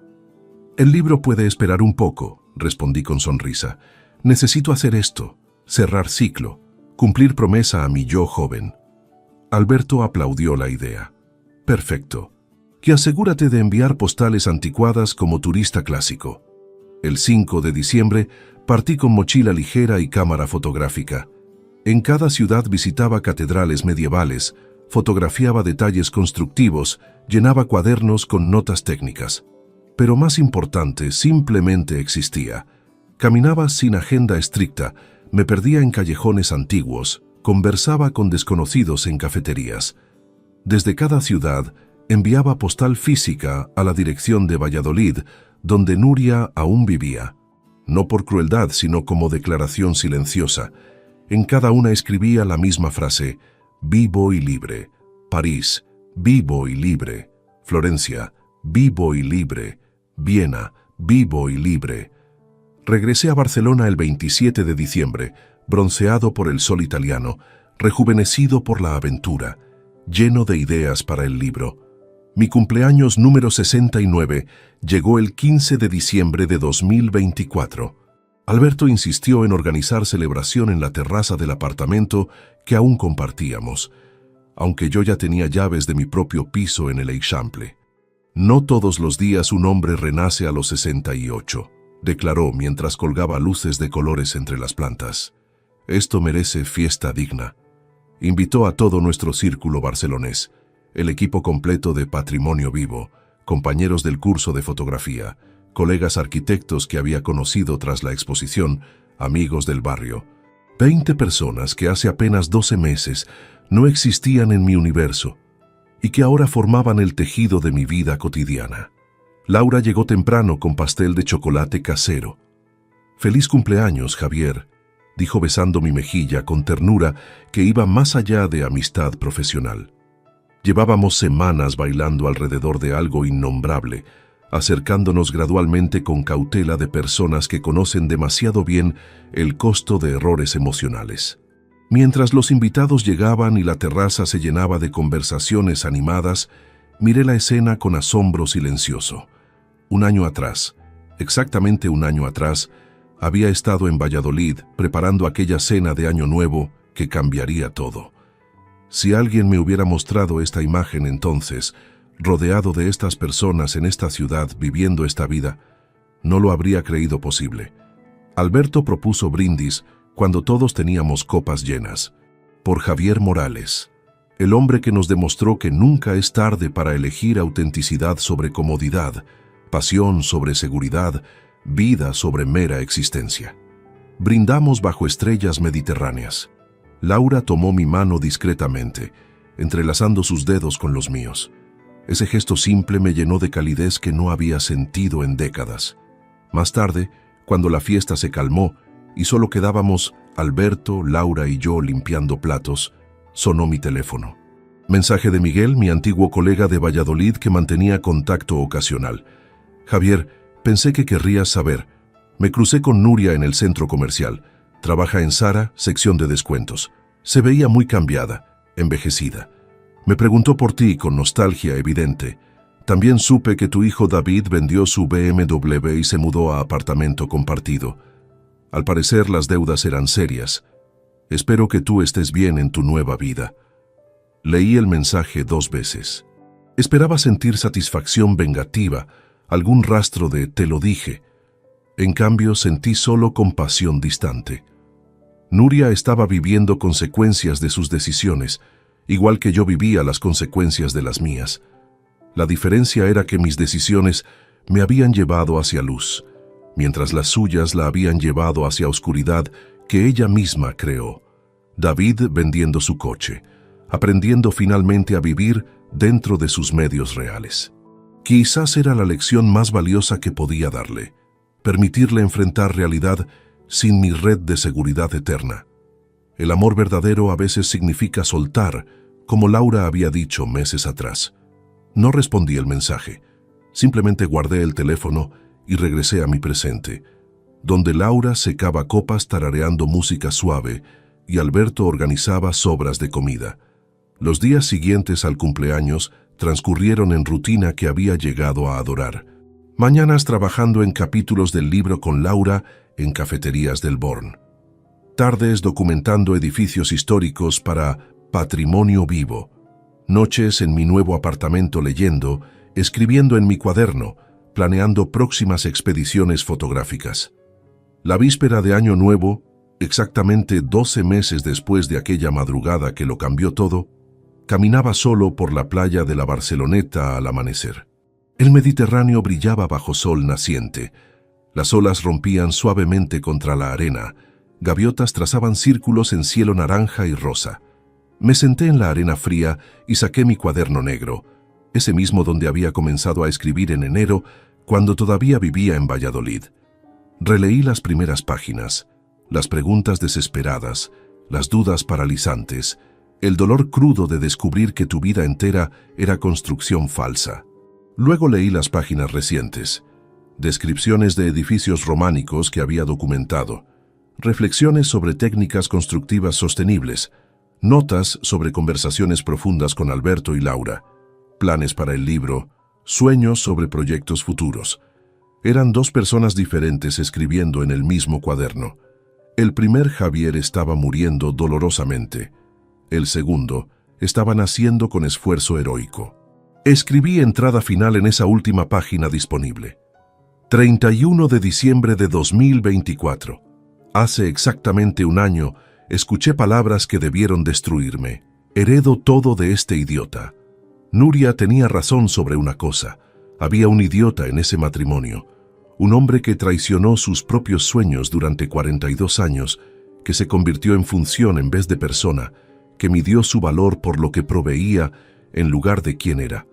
El libro puede esperar un poco, respondí con sonrisa. Necesito hacer esto, cerrar ciclo, cumplir promesa a mi yo joven. Alberto aplaudió la idea. Perfecto. Y asegúrate de enviar postales anticuadas como turista clásico. El 5 de diciembre partí con mochila ligera y cámara fotográfica. En cada ciudad visitaba catedrales medievales, fotografiaba detalles constructivos, llenaba cuadernos con notas técnicas. pero más importante, simplemente existía. Caminaba sin agenda estricta, me perdía en callejones antiguos, conversaba con desconocidos en cafeterías. Desde cada ciudad enviaba postal física a la dirección de Valladolid, donde Nuria aún vivía. No por crueldad, sino como declaración silenciosa. En cada una escribía la misma frase: vivo y libre. París, vivo y libre. Florencia, vivo y libre. Viena, vivo y libre. Regresé a Barcelona el 27 de diciembre, bronceado por el sol italiano, rejuvenecido por la aventura, lleno de ideas para el libro. Mi cumpleaños número 69 llegó el 15 de diciembre de 2024. Alberto insistió en organizar celebración en la terraza del apartamento que aún compartíamos, aunque yo ya tenía llaves de mi propio piso en el Eixample. No todos los días un hombre renace a los 68, declaró mientras colgaba luces de colores entre las plantas. Esto merece fiesta digna. Invitó a todo nuestro círculo barcelonés, el equipo completo de Patrimonio Vivo, compañeros del curso de fotografía, colegas arquitectos que había conocido tras la exposición, amigos del barrio. 20 personas que hace apenas 12 meses no existían en mi universo y que ahora formaban el tejido de mi vida cotidiana. Laura llegó temprano con pastel de chocolate casero. «Feliz cumpleaños, Javier», dijo besando mi mejilla con ternura que iba más allá de amistad profesional. Llevábamos semanas bailando alrededor de algo innombrable, acercándonos gradualmente con cautela de personas que conocen demasiado bien el costo de errores emocionales. Mientras los invitados llegaban y la terraza se llenaba de conversaciones animadas, miré la escena con asombro silencioso. Un año atrás, exactamente un año atrás, había estado en Valladolid preparando aquella cena de Año Nuevo que cambiaría todo. Si alguien me hubiera mostrado esta imagen entonces, rodeado de estas personas en esta ciudad viviendo esta vida, no lo habría creído posible. Alberto propuso brindis cuando todos teníamos copas llenas. Por Javier Morales, el hombre que nos demostró que nunca es tarde para elegir autenticidad sobre comodidad, pasión sobre seguridad, vida sobre mera existencia. Brindamos bajo estrellas mediterráneas. Laura tomó mi mano discretamente, entrelazando sus dedos con los míos. Ese gesto simple me llenó de calidez que no había sentido en décadas. Más tarde, cuando la fiesta se calmó y solo quedábamos Alberto, Laura y yo limpiando platos, sonó mi teléfono. Mensaje de Miguel, mi antiguo colega de Valladolid que mantenía contacto ocasional. Javier, pensé que querrías saber. Me crucé con Nuria en el centro comercial. Trabaja en Zara, sección de descuentos. Se veía muy cambiada, envejecida. Me preguntó por ti con nostalgia evidente. También supe que tu hijo David vendió su BMW y se mudó a apartamento compartido. Al parecer las deudas eran serias. Espero que tú estés bien en tu nueva vida. Leí el mensaje 2 veces. Esperaba sentir satisfacción vengativa, algún rastro de «te lo dije». En cambio, sentí solo compasión distante. Nuria estaba viviendo consecuencias de sus decisiones, igual que yo vivía las consecuencias de las mías. La diferencia era que mis decisiones me habían llevado hacia luz, mientras las suyas la habían llevado hacia oscuridad que ella misma creó. David vendiendo su coche, aprendiendo finalmente a vivir dentro de sus medios reales. Quizás era la lección más valiosa que podía darle, permitirle enfrentar realidad sin mi red de seguridad eterna. El amor verdadero a veces significa soltar, como Laura había dicho meses atrás. No respondí el mensaje, simplemente guardé el teléfono y regresé a mi presente, donde Laura secaba copas tarareando música suave y Alberto organizaba sobras de comida. Los días siguientes al cumpleaños transcurrieron en rutina que había llegado a adorar. Mañanas trabajando en capítulos del libro con Laura en cafeterías del Born. Tardes documentando edificios históricos para Patrimonio Vivo. Noches en mi nuevo apartamento leyendo, escribiendo en mi cuaderno, planeando próximas expediciones fotográficas. La víspera de Año Nuevo, exactamente 12 meses después de aquella madrugada que lo cambió todo, caminaba solo por la playa de la Barceloneta al amanecer. El Mediterráneo brillaba bajo sol naciente. Las olas rompían suavemente contra la arena. Gaviotas trazaban círculos en cielo naranja y rosa. Me senté en la arena fría y saqué mi cuaderno negro, ese mismo donde había comenzado a escribir en enero, cuando todavía vivía en Valladolid. Releí las primeras páginas, las preguntas desesperadas, las dudas paralizantes, el dolor crudo de descubrir que tu vida entera era construcción falsa. Luego leí las páginas recientes, descripciones de edificios románicos que había documentado, reflexiones sobre técnicas constructivas sostenibles, notas sobre conversaciones profundas con Alberto y Laura, planes para el libro, sueños sobre proyectos futuros. Eran dos personas diferentes escribiendo en el mismo cuaderno. El primer Javier estaba muriendo dolorosamente. El segundo estaba naciendo con esfuerzo heroico. Escribí entrada final en esa última página disponible. 31 de diciembre de 2024. Hace exactamente un año, escuché palabras que debieron destruirme. Heredo todo de este idiota. Nuria tenía razón sobre una cosa. Había un idiota en ese matrimonio. Un hombre que traicionó sus propios sueños durante 42 años, que se convirtió en función en vez de persona, que midió su valor por lo que proveía en lugar de quién era.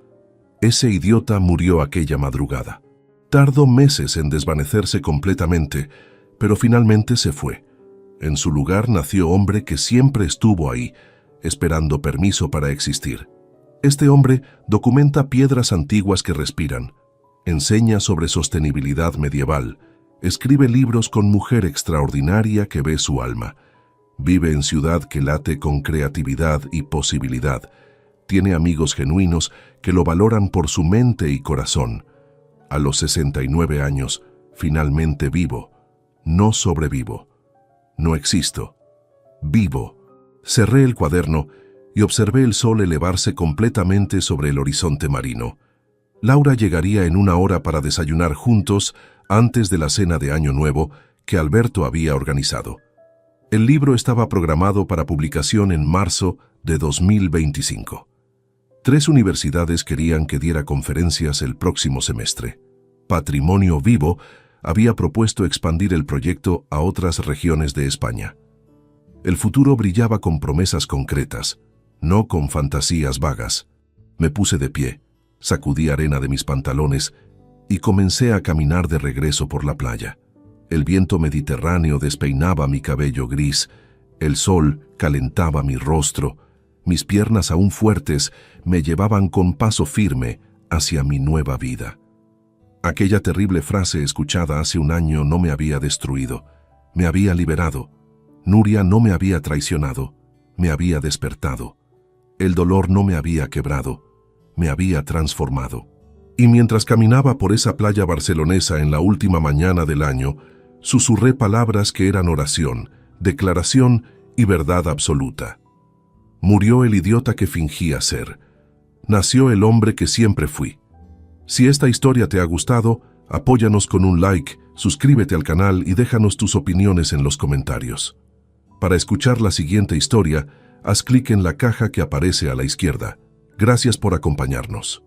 Ese idiota murió aquella madrugada. Tardó meses en desvanecerse completamente, pero finalmente se fue. En su lugar nació hombre que siempre estuvo ahí, esperando permiso para existir. Este hombre documenta piedras antiguas que respiran, enseña sobre sostenibilidad medieval, escribe libros con mujer extraordinaria que ve su alma, vive en ciudad que late con creatividad y posibilidad, tiene amigos genuinos que lo valoran por su mente y corazón. A los 69 años, finalmente vivo, no sobrevivo, no existo, vivo. Cerré el cuaderno y observé el sol elevarse completamente sobre el horizonte marino. Laura llegaría en una hora para desayunar juntos antes de la cena de Año Nuevo que Alberto había organizado. El libro estaba programado para publicación en marzo de 2025. 3 universidades querían que diera conferencias el próximo semestre. Patrimonio Vivo había propuesto expandir el proyecto a otras regiones de España. El futuro brillaba con promesas concretas, no con fantasías vagas. Me puse de pie, sacudí arena de mis pantalones y comencé a caminar de regreso por la playa. El viento mediterráneo despeinaba mi cabello gris, el sol calentaba mi rostro, mis piernas aún fuertes me llevaban con paso firme hacia mi nueva vida. Aquella terrible frase escuchada hace un año no me había destruido, me había liberado. Nuria no me había traicionado, me había despertado. El dolor no me había quebrado, me había transformado. Y mientras caminaba por esa playa barcelonesa en la última mañana del año, susurré palabras que eran oración, declaración y verdad absoluta. Murió el idiota que fingía ser. Nació el hombre que siempre fui. Si esta historia te ha gustado, apóyanos con un like, suscríbete al canal y déjanos tus opiniones en los comentarios. Para escuchar la siguiente historia, haz clic en la caja que aparece a la izquierda. Gracias por acompañarnos.